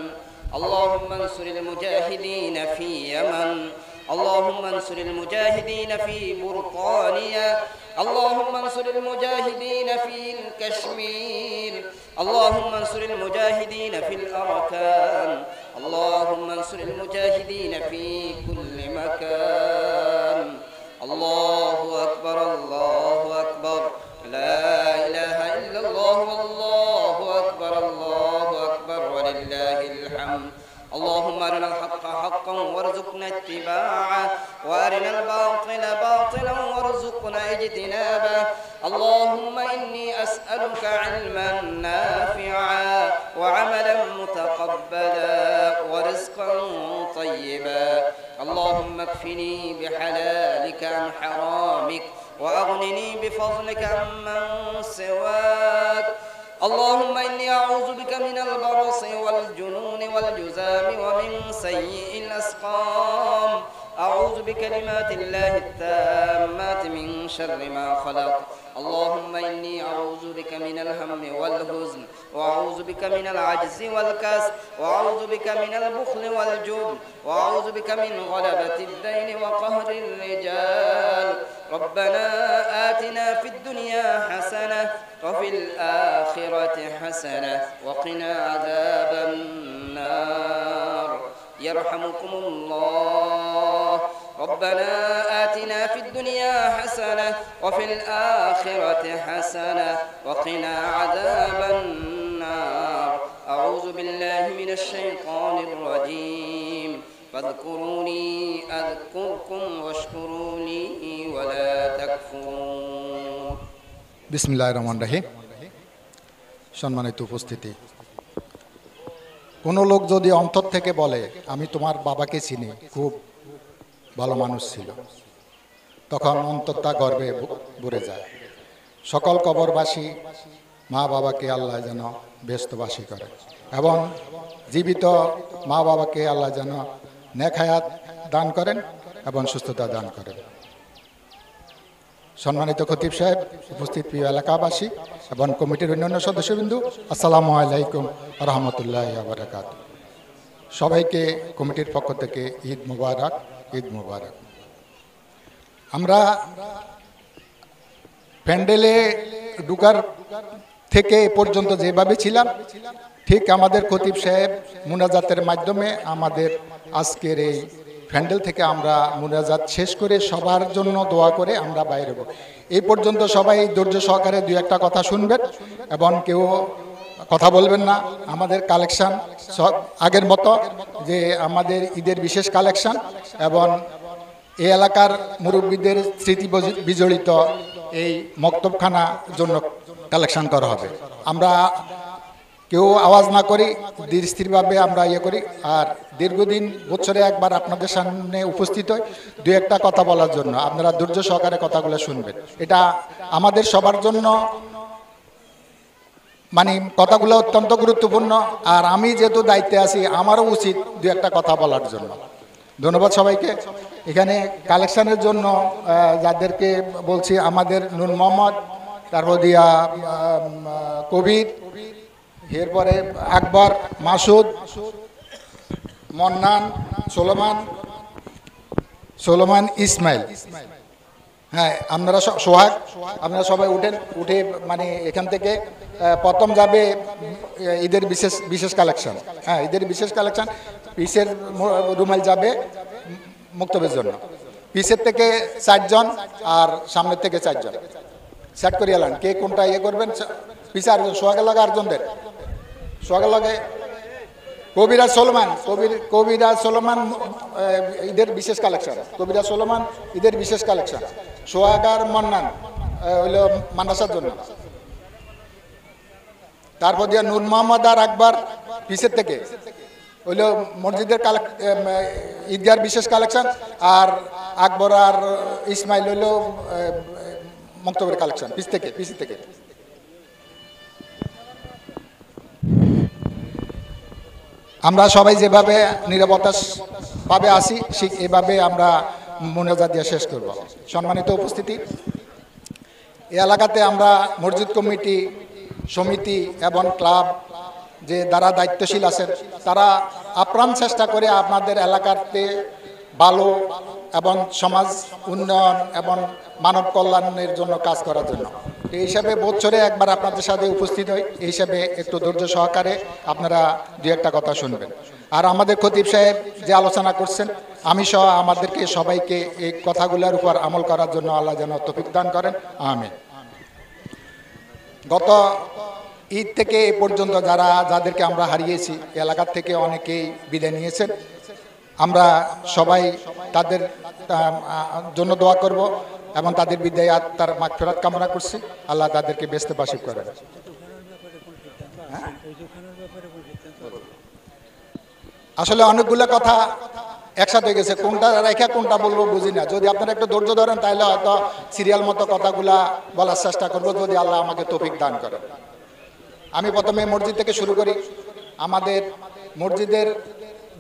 Speaker 2: اللهم انصر المجاهدين في يمن اللهم انصر المجاهدين في بريطانيا اللهم انصر المجاهدين في الكشمير اللهم انصر المجاهدين في الأركان اللهم انصر المجاهدين في كل مكان الله أكبر الله أكبر لا إله إلا الله والله أكبر الله أكبر ولله الحمد اللهم أرنا الحق حقا وارزقنا اتباعه وأرنا الباطل باطلا وارزقنا اجتنابه اللهم إني أسألك علما نافعا وعملا متقبلا ورزقا طيبا اللهم اكفني بحلالك عن حرامك وأغنني بفضلك عمن سواك اللهم إني أعوذ بك من البرص والجنون والجذام ومن سيء الأسقام أعوذ بكلمات الله التامات من شر ما خلق اللهم إني أعوذ بك من الهم والحزن وأعوذ بك من العجز والكسل وأعوذ بك من البخل والجبن وأعوذ بك من غلبة الدين وقهر الرجال ربنا آتنا في الدنيا حسنة وفي الآخرة حسنة وقنا عذاب النار يرحمكم الله ربنا آتنا في الدنيا حسنة وفي الآخرة حسنة وقنا عذاب النار أعوذ بالله من الشيطان الرجيم فاذكروني أذكركم واشكروا لي ولا تكفرون
Speaker 4: বিসমিল্লাহির রহমানির রহিম। সম্মানিত উপস্থিতি, কোনো লোক যদি অন্তর থেকে বলে আমি তোমার বাবাকে চিনি, খুব ভালো মানুষ ছিল, তখন অন্তরটা গর্বে ভরে যায়। সকল কবরবাসী মা বাবাকে আল্লাহ যেন ব্যস্তবাসী করে এবং জীবিত মা বাবাকে আল্লাহ যেন নেক হায়াত দান করেন এবং সুস্থতা দান করেন। সম্মানিত খতিব সাহেব, উপস্থিত প্রিয় এলাকাবাসী এবং কমিটির অন্যান্য সদস্যবৃন্দ, আসসালামু আলাইকুম রহমতুল্লাহ বারাকাত। সবাইকে কমিটির পক্ষ থেকে ঈদ মুবারক, ঈদ মুবারক। আমরা প্যান্ডেলে ঢুকার থেকে এ পর্যন্ত যেভাবে ছিলাম, ঠিক আমাদের খতিব সাহেব মুনাজাতের মাধ্যমে আমাদের আজকের এই প্যান্ডেল থেকে আমরা মুনাজাত শেষ করে সবার জন্য দোয়া করে আমরা বাইরে হব। এই পর্যন্ত সবাই ধৈর্য সহকারে দুই একটা কথা শুনবেন এবং কেউ কথা বলবেন না। আমাদের কালেকশন সব আগের মতো, যে আমাদের ঈদের বিশেষ কালেকশন এবং এই এলাকার মুরব্বীদের স্মৃতি বিজড়িত এই মক্তবখানা জন্য কালেকশন করা হবে। আমরা কেউ আওয়াজ না করি, ধীর স্থিরভাবে আমরা ইয়ে করি। আর দীর্ঘদিন বছরে একবার আপনাদের সামনে উপস্থিত হই দু একটা কথা বলার জন্য। আপনারা ধৈর্য সহকারে কথাগুলো শুনবেন, এটা আমাদের সবার জন্য মানে কথাগুলো অত্যন্ত গুরুত্বপূর্ণ। আর আমি যেহেতু দায়িত্বে আছি, আমারও উচিত দু একটা কথা বলার জন্য। ধন্যবাদ সবাইকে। এখানে কালেকশনের জন্য যাদেরকে বলছি, আমাদের নূর মোহাম্মদ, তারপর দিয়া কবির, এরপরে আকবর, মাসুদ, মন্নান, সোলোমান, ইসমাইল। হ্যাঁ, আপনারা সোহাগ, আপনারা সবাই উঠে মানে এখান থেকে প্রথম যাবে ঈদের বিশেষ কালেকশন। হ্যাঁ, ঈদের বিশেষ কালেকশন। পিসের রুমাল যাবে মুক্তবের জন্য। পিসের থেকে 4 জন আর সামনের থেকে 4 জন। সেট করিয়া লান কে কোনটা ইয়ে করবেন পিছে আরেকজন সোহাগে লাগা আরেকজনদের সোহাগে লাগে কবিরাজ সোলোমান কবিরাজ সোলোমান ঈদের বিশেষ কালেকশন কবিরাজ সোলোমান ঈদের বিশেষ কালেকশন সোহাগার মন্নান হইল মাদ্রাসার জন্য তারপর দিয়া নূর মোহাম্মদ আর আকবর পিসের থেকে হইল মসজিদের ঈদগার বিশেষ কালেকশন আর আকবর আর ইসমাইল হইল মক্তবের কালেকশন পিসি থেকে আমরা সবাই যেভাবে নিরাপত্তা ভাবে আসি ঠিক এভাবে আমরা মোনাজাত দিয়ে শেষ করব। সম্মানিত উপস্থিতি, এই এলাকাতে আমরা মসজিদ কমিটি সমিতি এবং ক্লাব যে যারা দায়িত্বশীল আছেন তারা আপ্রাণ চেষ্টা করে আপনাদের এলাকাতে ভালো এবং সমাজ উন্নয়ন এবং মানব কল্যাণের জন্য কাজ করার জন্য এই হিসাবে বছরে একবার আপনাদের সাথে উপস্থিত হই। এই হিসাবে একটু ধৈর্য সহকারে আপনারা দু একটা কথা শুনবেন। আর আমাদের খতিব সাহেব যে আলোচনা করছেন আমি সহ আমাদেরকে সবাইকে এই কথাগুলোর উপর আমল করার জন্য আল্লাহ যেন তৌফিক দান করেন, আমিন। গত ঈদ থেকে এ পর্যন্ত যাদেরকে আমরা হারিয়েছি এলাকার থেকে অনেকেই বিদায় নিয়েছেন। আমরা সবাই তাদের জন্য দোয়া করব এবং তাদের বিদায় আত্মার মাগফিরাত কামনা করছি। আল্লাহ তাদেরকে বেহেশতে বাসিব করেন। আসলে অনেকগুলো কথা একসাথে হয়ে গেছে, কোনটা রেখা কোনটা বলবো বুঝি না। যদি আপনারা একটু ধৈর্য ধরেন তাহলে হয়তো সিরিয়াল মতো কথাগুলা বলার চেষ্টা করবো, যদি আল্লাহ আমাকে তৌফিক দান করেন। আমি প্রথমে মসজিদ থেকে শুরু করি। আমাদের মসজিদের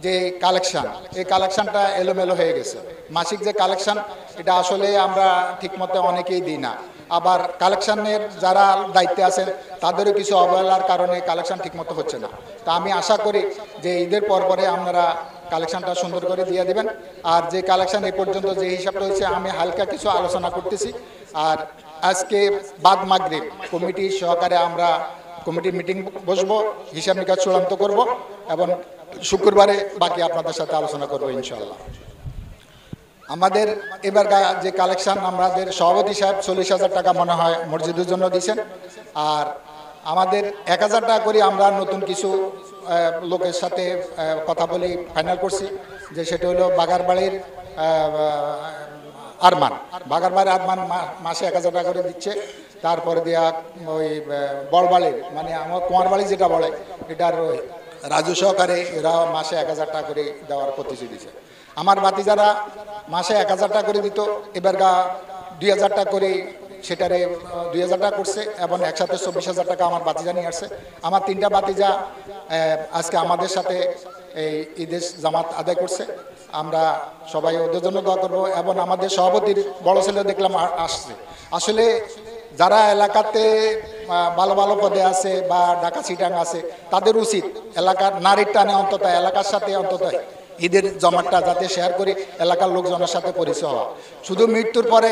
Speaker 4: যে কালেকশন, এই কালেকশনটা এলোমেলো হয়ে গেছে। মাসিক যে কালেকশন এটা আসলে আমরা ঠিকমতো অনেকেই দিই না। আবার কালেকশনের যারা দায়িত্বে আছেন তাদেরও কিছু অবহেলার কারণে কালেকশন ঠিকমতো হচ্ছে না। তা আমি আশা করি যে ঈদের পরে আপনারা কালেকশনটা সুন্দর করে দিয়ে দেবেন। আর যে কালেকশন এ পর্যন্ত যে হিসাবটা হয়েছে আমি হালকা কিছু আলোচনা করতেছি। আর আজকে বাদ মাগরিব কমিটি সহকারে আমরা কমিটির মিটিং বসবো, হিসাব নিকাশ চূড়ান্ত করব এবং শুক্রবারে বাকি আপনাদের সাথে আলোচনা করবো ইনশাআল্লাহ। আমাদের এবার যে কালেকশন আমাদের সভাপতি সাহেব 40,000 টাকা মনে হয় মসজিদের জন্য দিয়েছেন। আর আমাদের 1,000 টাকা করে আমরা নতুন কিছু লোকের সাথে কথা বলি ফাইনাল করছি, যে সেটা হলো বাগারবাড়ির আরমান মাসে 1,000 টাকা করে দিচ্ছে। তারপরে দেয়া ওই বড়বাড়ির মানে আমার কুমারবাড়ি যেটা বলে এটার রাজু সহকারে এরা মাসে 1,000 টাকা করে দেওয়ার প্রতিশ্রুতি দিচ্ছে। আমার ভাতিজারা মাসে 1,000 টাকা করে দিত, এবার 2,000 টাকা করে সেটারে 2,000 টাকা করছে এবং একসাথে 24,000 টাকা আমার ভাতিজা নিয়ে আসছে। আমার 3টা ভাতিজা আজকে আমাদের সাথে এই ঈদের জামাত আদায় করছে। আমরা সবাই ওদের জন্য দোয়া করবো এবং আমাদের সভাপতির বড় ছেলে দেখলাম আসছে। আসলে যারা এলাকাতে ভালো ভালো পদে আছে বা ঢাকা চিটাং আছে তাদের উচিত এলাকার নারীর টানে অন্তত এলাকার সাথে অন্তত ঈদের জমাটটা যাতে শেয়ার করি, এলাকার লোকজনের সাথে পরিচয় হওয়া। শুধু মৃত্যুর পরে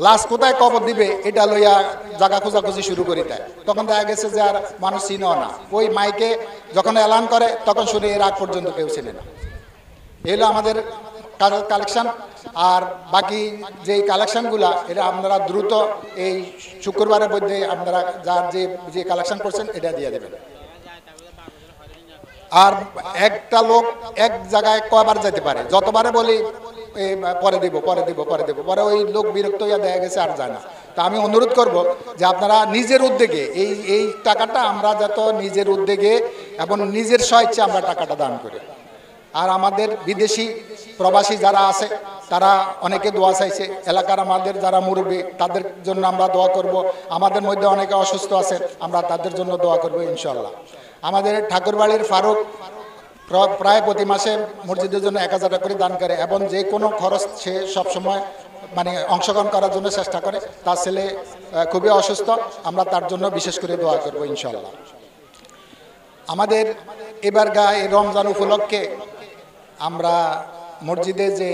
Speaker 4: লাশ কোথায় কবর দিবে এটা লইয়া জায়গা খোঁজাখুঁজি শুরু করি দেয়, তখন দেখা গেছে যে আর মানুষ চিনেও না। ওই মাইকে যখন এলান করে তখন শুনে এর আগ পর্যন্ত কেউ চিনে না। এগুলো আমাদের কালেকশন। আর বাকি যে কালেকশনগুলা এটা আপনারা দ্রুত এই শুক্রবারের মধ্যে আপনারা যার যে কালেকশন করছেন এটা দিয়ে দেবেন। আর একটা লোক এক জায়গায় কয়বার যেতে পারে, যতবারে বলি পরে দিব পরে ওই লোক বিরক্ত হইয়া দেখা গেছে আর যায় না। তা আমি অনুরোধ করব যে আপনারা নিজের উদ্যোগে এই টাকাটা আমরা যত নিজের উদ্যোগে এবং নিজের স্বেচ্ছায় আমরা টাকাটা দান করি। আর আমাদের বিদেশি প্রবাসী যারা আছে তারা অনেকে দোয়া চাইছে। এলাকার আমাদের যারা মুরব্বী তাদের জন্য আমরা দোয়া করব। আমাদের মধ্যে অনেকে অসুস্থ আছে, আমরা তাদের জন্য দোয়া করব ইনশাআল্লাহ। আমাদের ঠাকুরবাড়ির ফারুক প্রায় প্রতি মাসে মসজিদের জন্য 1,000 টাকা করে দান করে এবং যে কোনো খরচ সে সবসময় মানে অংশগ্রহণ করার জন্য চেষ্টা করে। তার ছেলে খুবই অসুস্থ, আমরা তার জন্য বিশেষ করে দোয়া করব ইনশাআল্লাহ। আমাদের এবার এই রমজান উপলক্ষে আমরা মসজিদে যে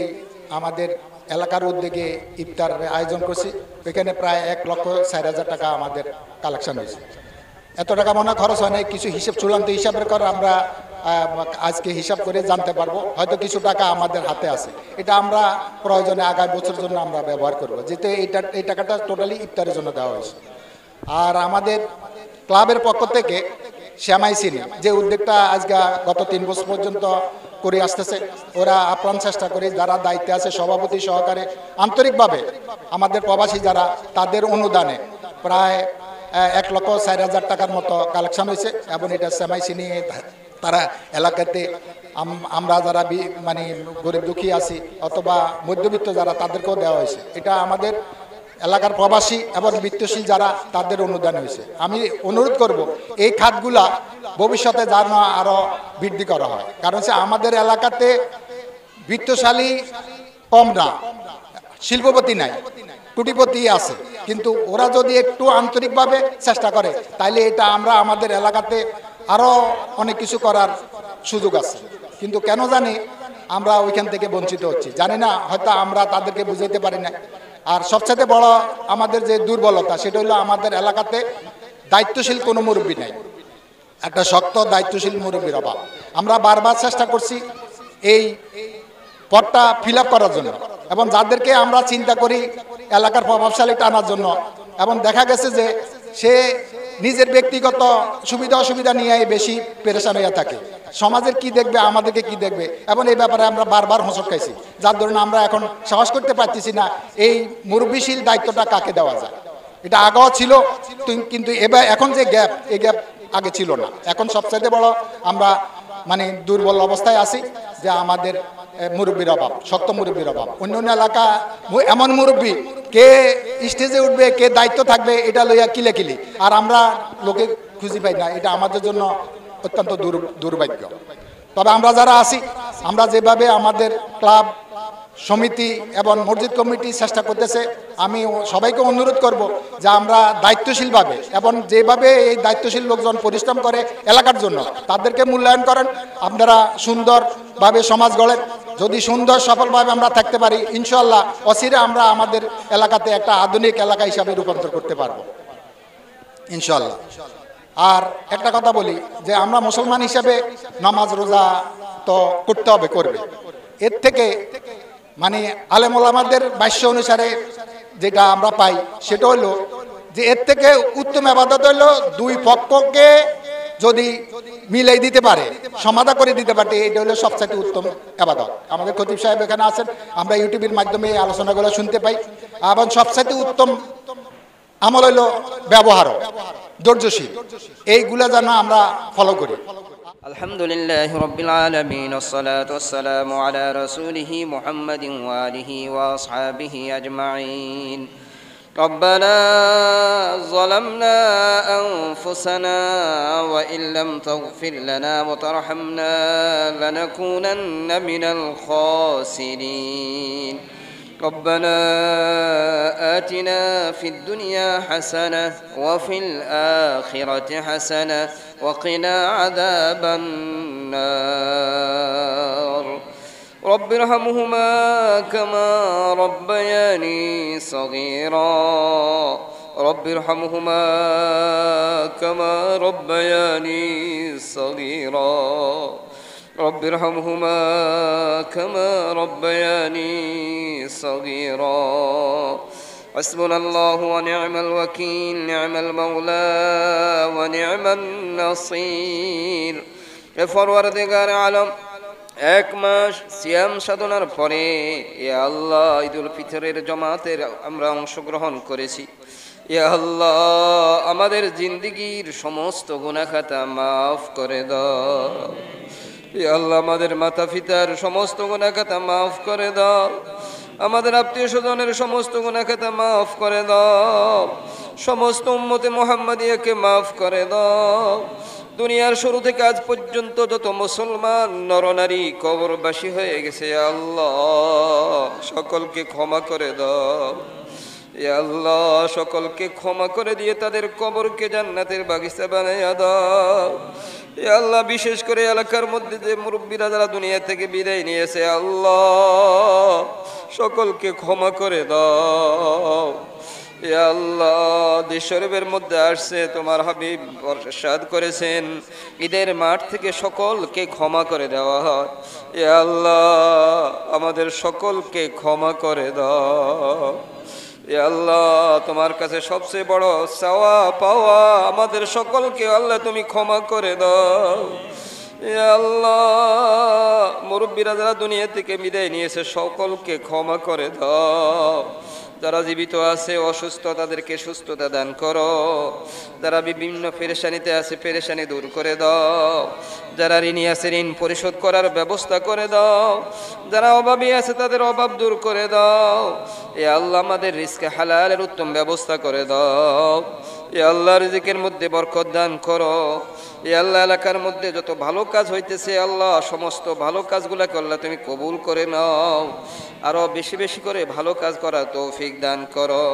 Speaker 4: আমাদের এলাকার উদ্যোগে ইফতার আয়োজন করছি, ওইখানে প্রায় 1,04,000 টাকা আমাদের কালেকশন হয়েছে। এত টাকা মনে খরচ হয় নাই, কিছু হিসেব চূড়ান্ত হিসাবের করে আমরা আজকে হিসাব করে জানতে পারবো, হয়তো কিছু টাকা আমাদের হাতে আছে, এটা আমরা প্রয়োজনে আগামী বছরের জন্য আমরা ব্যবহার করব, যেহেতু এই টাকাটা টোটালি ইফতারের জন্য দেওয়া হয়েছে। আর আমাদের ক্লাবের পক্ষ থেকে শ্যামাই চিনি যে উদ্যোগটা আজকে গত 3 বছর পর্যন্ত করে আসতেছে, ওরা আপ্রাণ চেষ্টা করে, যারা দায়িত্বে আছে সভাপতি সহকারে আন্তরিকভাবে আমাদের প্রবাসী যারা, তাদের অনুদানে প্রায় 1,04,000 টাকার মতো কালেকশন হয়েছে। এবং এটা শ্যামাই চিনি তারা এলাকাতে আমরা যারা মানে গরিব দুঃখী আছি অথবা মধ্যবিত্ত যারা, তাদেরকেও দেওয়া হয়েছে। এটা আমাদের এলাকার প্রবাসী এবং বৃত্তশীল যারা, তাদের অনুদান হয়েছে। আমি অনুরোধ করব এই খাতগুলা ভবিষ্যতে যেন আরও বৃদ্ধি করা হয়, কারণ হচ্ছে আমাদের এলাকাতে বৃত্তশালী কম না, শিল্পপতি নাই, কোটিপতি আছে, কিন্তু ওরা যদি একটু আন্তরিকভাবে চেষ্টা করে তাইলে এটা আমরা আমাদের এলাকাতে আরও অনেক কিছু করার সুযোগ আছে। কিন্তু কেন জানি আমরা ওইখান থেকে বঞ্চিত হচ্ছি, জানি না, হয়তো আমরা তাদেরকে বুঝাইতে পারি না। আর সবচেয়ে বড় আমাদের যে দুর্বলতা, সেটা হলো আমাদের এলাকাতে দায়িত্বশীল কোনো মুরব্বী নাই, একটা শক্ত দায়িত্বশীল মুরব্বীর অভাব। আমরা বারবার চেষ্টা করছি এই পদটা ফিল আপ করার জন্য, এবং যাদেরকে আমরা চিন্তা করি এলাকার প্রভাবশালী টানার জন্য, এবং দেখা গেছে যে সে নিজের ব্যক্তিগত সুবিধা অসুবিধা নিয়ে বেশি পেরেশান হয়ে থাকে, সমাজের কি দেখবে, আমাদেরকে কি দেখবে, এবং এই ব্যাপারে আমরা বারবার হোঁচট খাইছি, যার ধরুন আমরা এখন সাহস করতে পারতেছি না এই মুরব্বিশীল দায়িত্বটা কাকে দেওয়া যায়। এটা আগেও ছিল, কিন্তু এবার এখন যে গ্যাপ, এই গ্যাপ আগে ছিল না। এখন সবচাইতে বড় আমরা মানে দুর্বল অবস্থায় আছি যে আমাদের মুরব্বীর অভাব, শক্ত মুরব্বীর অভাব। অন্য এলাকা এমন মুরব্বী, কে স্টেজে উঠবে, কে দায়িত্ব থাকবে, এটা লইয়া কিলে, আর আমরা লোকে খুঁজে পাই না। এটা আমাদের জন্য অত্যন্ত দুর্ভাগ্য। তবে আমরা যারা আছি, আমরা যেভাবে আমাদের ক্লাব সমিতি এবং মসজিদ কমিটি চেষ্টা করতেছে, আমি সবাইকে অনুরোধ করব যে আমরা দায়িত্বশীলভাবে, এবং যেভাবে এই দায়িত্বশীল লোকজন পরিশ্রম করে এলাকার জন্য, তাদেরকে মূল্যায়ন করেন। আপনারা সুন্দরভাবে সমাজ গড়েন। যদি সুন্দর সফলভাবে আমরা থাকতে পারি, ইনশাআল্লাহ অচিরে আমরা আমাদের এলাকাতে একটা আধুনিক এলাকা হিসাবে রূপান্তর করতে পারবো ইনশাআল্লাহ। আর একটা কথা বলি যে আমরা মুসলমান হিসাবে নামাজ রোজা তো করতে হবে, করবে। এর থেকে মানে আলেম ওলামাদের ভাষ্য অনুসারে যেটা আমরা পাই, সেটা হলো যে এর থেকে উত্তম ইবাদত হলো দুই পক্ষকে যদি মিলাই দিতে পারে, সমাধা করে দিতে পারে, এটা হলো সবচেয়ে উত্তম ইবাদত। আমাদের খতিব সাহেব এখানে আছেন, আমরা ইউটিউবের মাধ্যমে এই আলোচনাগুলো শুনতে পাই। এবং সবচেয়ে উত্তম আমল হলো ব্যবহার, ধৈর্যশীল, এইগুলা যেন আমরা ফলো করি।
Speaker 2: আলহামদুলিল্লাহ রাব্বিল আলামিন, والصلاة والسلام على رسوله محمد وآله وأصحابه أجمعين. ربنا ظلمنا أنفسنا وإن لم تغفر لنا وترحمنا لنكونن من الخاسرين. ربنا آتنا في الدنيا حسنة وفي الآخرة حسنة وقنا عذاب النار. رب ارحمهما كما ربياني صغيرا. رب ارحمهما كما ربياني صغيرا. رب ارحمهما كما ربياني صغيرا. حسبنا الله ونعم الوكيل، نعم المولى ونعم النصير. পরওয়ারদিগার আলম, এক মাস সিয়াম সাধনার পরে ইয়া আল্লাহ ঈদুল ফিতরের জামাতের আমরা অংশগ্রহণ করেছি। ইয়া আল্লাহ আমাদের জিন্দেগীর সমস্ত গুনাহ খাতা মাফ করে দাও। ইয়া আল্লাহ আমাদের মাতা পিতার সমস্ত গুনাহ খাতা মাফ করে দাও। আমাদের আত্মীয় স্বজনের সমস্ত গুনাহ খাতা মাফ করে দাও। সমস্ত উম্মতে মুহাম্মাদিয়াকে মাফ করে দাও। দুনিয়ার শুরু থেকে আজ পর্যন্ত যত মুসলমান নরনারী কবরবাসী হয়ে গেছে আল্লাহ সকলকে ক্ষমা করে দাও। ইয়া আল্লাহ সকলকে ক্ষমা করে দিয়ে তাদের কবরকে জান্নাতের বাগিচা বানাইয়া দাও। ইয়া আল্লাহ বিশেষ করে এলাকার মধ্যে যে মুরব্বীরা যারা দুনিয়া থেকে বিদায় নিয়েছে আল্লাহ সকলকে ক্ষমা করে দাও। ইয়া আল্লাহ দেশ শরীফের মধ্যে আসছে তোমার হাবিব ইরশাদ করেছেন ঈদের মাঠ থেকে সকলকে ক্ষমা করে দেওয়া হয়। ইয়া আল্লাহ আমাদের সকলকে ক্ষমা করে দাও। ইয়া আল্লাহ তোমার কাছে সবচেয়ে বড় চাওয়া পাওয়া আমাদের সকলকে আল্লাহ তুমি ক্ষমা করে দাও। ইয়া আল্লাহ মুরব্বীরা যারা দুনিয়া থেকে বিদায় নিয়েছে সকলকে ক্ষমা করে দাও। যারা জীবিত আছে অসুস্থ তাদেরকে সুস্থতা দান করো। যারা বিভিন্ন পেরেশানিতে আছে পেরেশানি দূর করে দাও। যারা ঋণী আছে ঋণ পরিশোধ করার ব্যবস্থা করে দাও। যারা অভাবী আছে তাদের অভাব দূর করে দাও। এ আল্লাহ আমাদের রিজকে হালালের উত্তম ব্যবস্থা করে দাও। এ আল্লাহ রিজিকের মধ্যে বরকত দান করো। এ আল্লাহ এলাকার মধ্যে যত ভালো কাজ হইতেছে আল্লাহ সমস্ত ভালো কাজগুলোকে আল্লাহ তুমি কবুল করে নাও। আরো বেশি বেশি করে ভালো কাজ করার তৌফিক দান করো।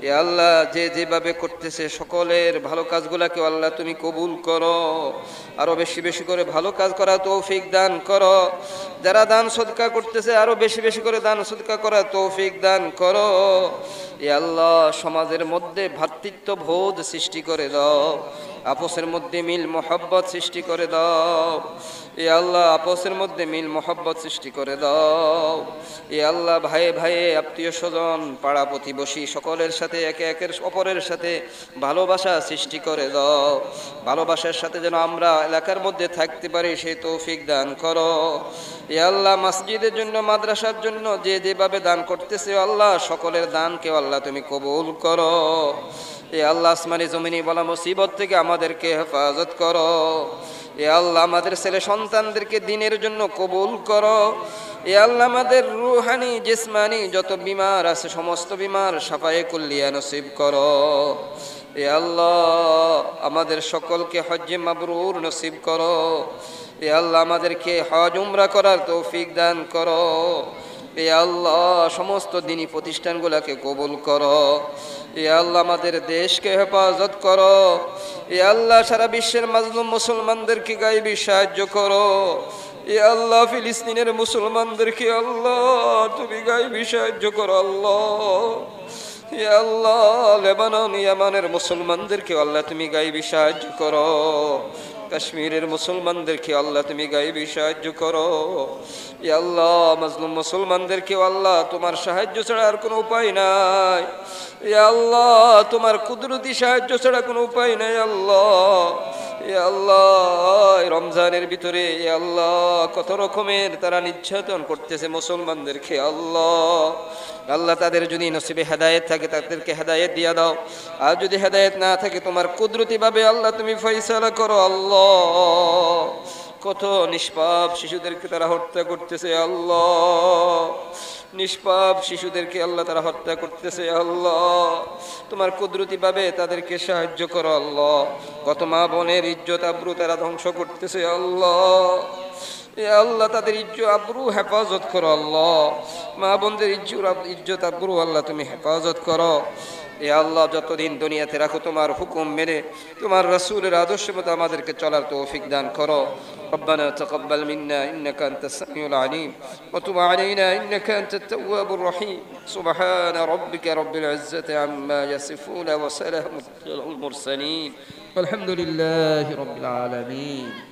Speaker 2: এ আল্লাহ যে যেভাবে করতেছে সকলের ভালো কাজগুলোকে আল্লাহ তুমি কবুল করো। আরো বেশি বেশি করে ভালো কাজ করার তৌফিক দান করো। যারা দান সদকা করতেছে আরো বেশি বেশি করে দান সদকা করার তৌফিক দান করো। এ আল্লাহ সমাজের মধ্যে ভ্রাতৃত্ব বোধ সৃষ্টি করে দাও। আপসের মধ্যে মিল মোহাব্বত সৃষ্টি করে দাও। এ আল্লাহ আপসের মধ্যে মিল মোহাব্বত সৃষ্টি করে দাও। এ আল্লাহ ভাইয়ে ভাইয়ে আত্মীয় স্বজন পাড়া প্রতিবেশী সকলের সাথে একে একের অপরের সাথে ভালোবাসা সৃষ্টি করে দাও। ভালোবাসার সাথে যেন আমরা এলাকার মধ্যে থাকতে পারি সেই তৌফিক দান করো। এ আল্লাহ মসজিদের জন্য মাদ্রাসার জন্য যে যেভাবে দান করতেছে আল্লাহ সকলের দানকে আল্লাহ তুমি কবুল করো। এ আল্লাহ আসমানি জমিনি বলা মুসিবত থেকে আমাদেরকে হেফাজত করো। এ আল্লাহ আমাদের ছেলে সন্তানদেরকে দ্বীনের জন্য কবুল করো। এ আল্লাহ আমাদের রুহানি জিসমানি যত বিমার আছে সমস্ত বিমার শাফায়ে কুল্লিয়া নসিব করো। এ আল্লাহ আমাদের সকলকে হজ্জে মাবরুর নসিব করো। এ আল্লাহ আমাদেরকে হজ উমরা করার তৌফিক দান করো। এ আল্লাহ সমস্ত দ্বীনি প্রতিষ্ঠানগুলোকে কবুল করো। এ আল্লাহ আমাদের দেশকে হেফাজত করো। এ আল্লাহ সারা বিশ্বের মাজলুম মুসলমানদেরকে গায়বী সাহায্য করো। এ আল্লাহ ফিলিস্তিনের মুসলমানদেরকে আল্লাহ তুমি গায়বী সাহায্য করো আল্লাহ। এ আল্লাহ লেবানন ইয়ামানের মুসলমানদেরকে আল্লাহ তুমি গায়বী সাহায্য করো। কাশ্মীরের মুসলমানদেরকে আল্লাহ তুমি গায়বী সাহায্য করো। ইয়া আল্লাহ মাজলুম মুসলমানদেরকে আল্লাহ তোমার সাহায্য ছাড়া আর কোনো উপায় নাই। ইয়া আল্লাহ তোমার কুদরতি সাহায্য ছাড়া কোনো উপায় নাই আল্লাহ। ইয়া আল্লাহ রমজানের ভিতরে ইয়া আল্লাহ কত রকমের তারা নির্যাতন করতেছে মুসলমানদেরকে আল্লাহ। আল্লাহ তাদের যদি নসিবে হেদায়েত থাকে তাদেরকে হেদায়েত দিয়ে দাও। আর যদি হেদায়েত না থাকে তোমার কুদরতিভাবে আল্লাহ তুমি ফয়সালা করো আল্লাহ। কত নিষ্পাপ শিশুদেরকে তারা হত্যা করতেছে আল্লাহ। নিষ্পাপ শিশুদেরকে আল্লাহ তারা হত্যা করতেছে আল্লাহ। তোমার কুদরতিভাবে তাদেরকে সাহায্য করো আল্লাহ। কত মা বোনের ইজ্জত আবরু তারা ধ্বংস করতেছে আল্লাহ। এ আল্লাহ তাদের ইজ্জত আবরু হেফাজত করো আল্লাহ। মা বোনদের ইজ্জত আবরু আল্লাহ তুমি হেফাজত করো। এ আল্লাহ যতদিন দুনিয়াতে রাখো তোমার হুকুম মেনে তোমার রাসূলের আদর্শ মতো আমাদেরকে চলার তৌফিক দান করো। ربنا تقبل منا إنك أنت السميع العليم وتب علينا إنك أنت التواب الرحيم. سبحان ربك رب العزة عما يصفون وسلام على المرسلين والحمد لله رب العالمين.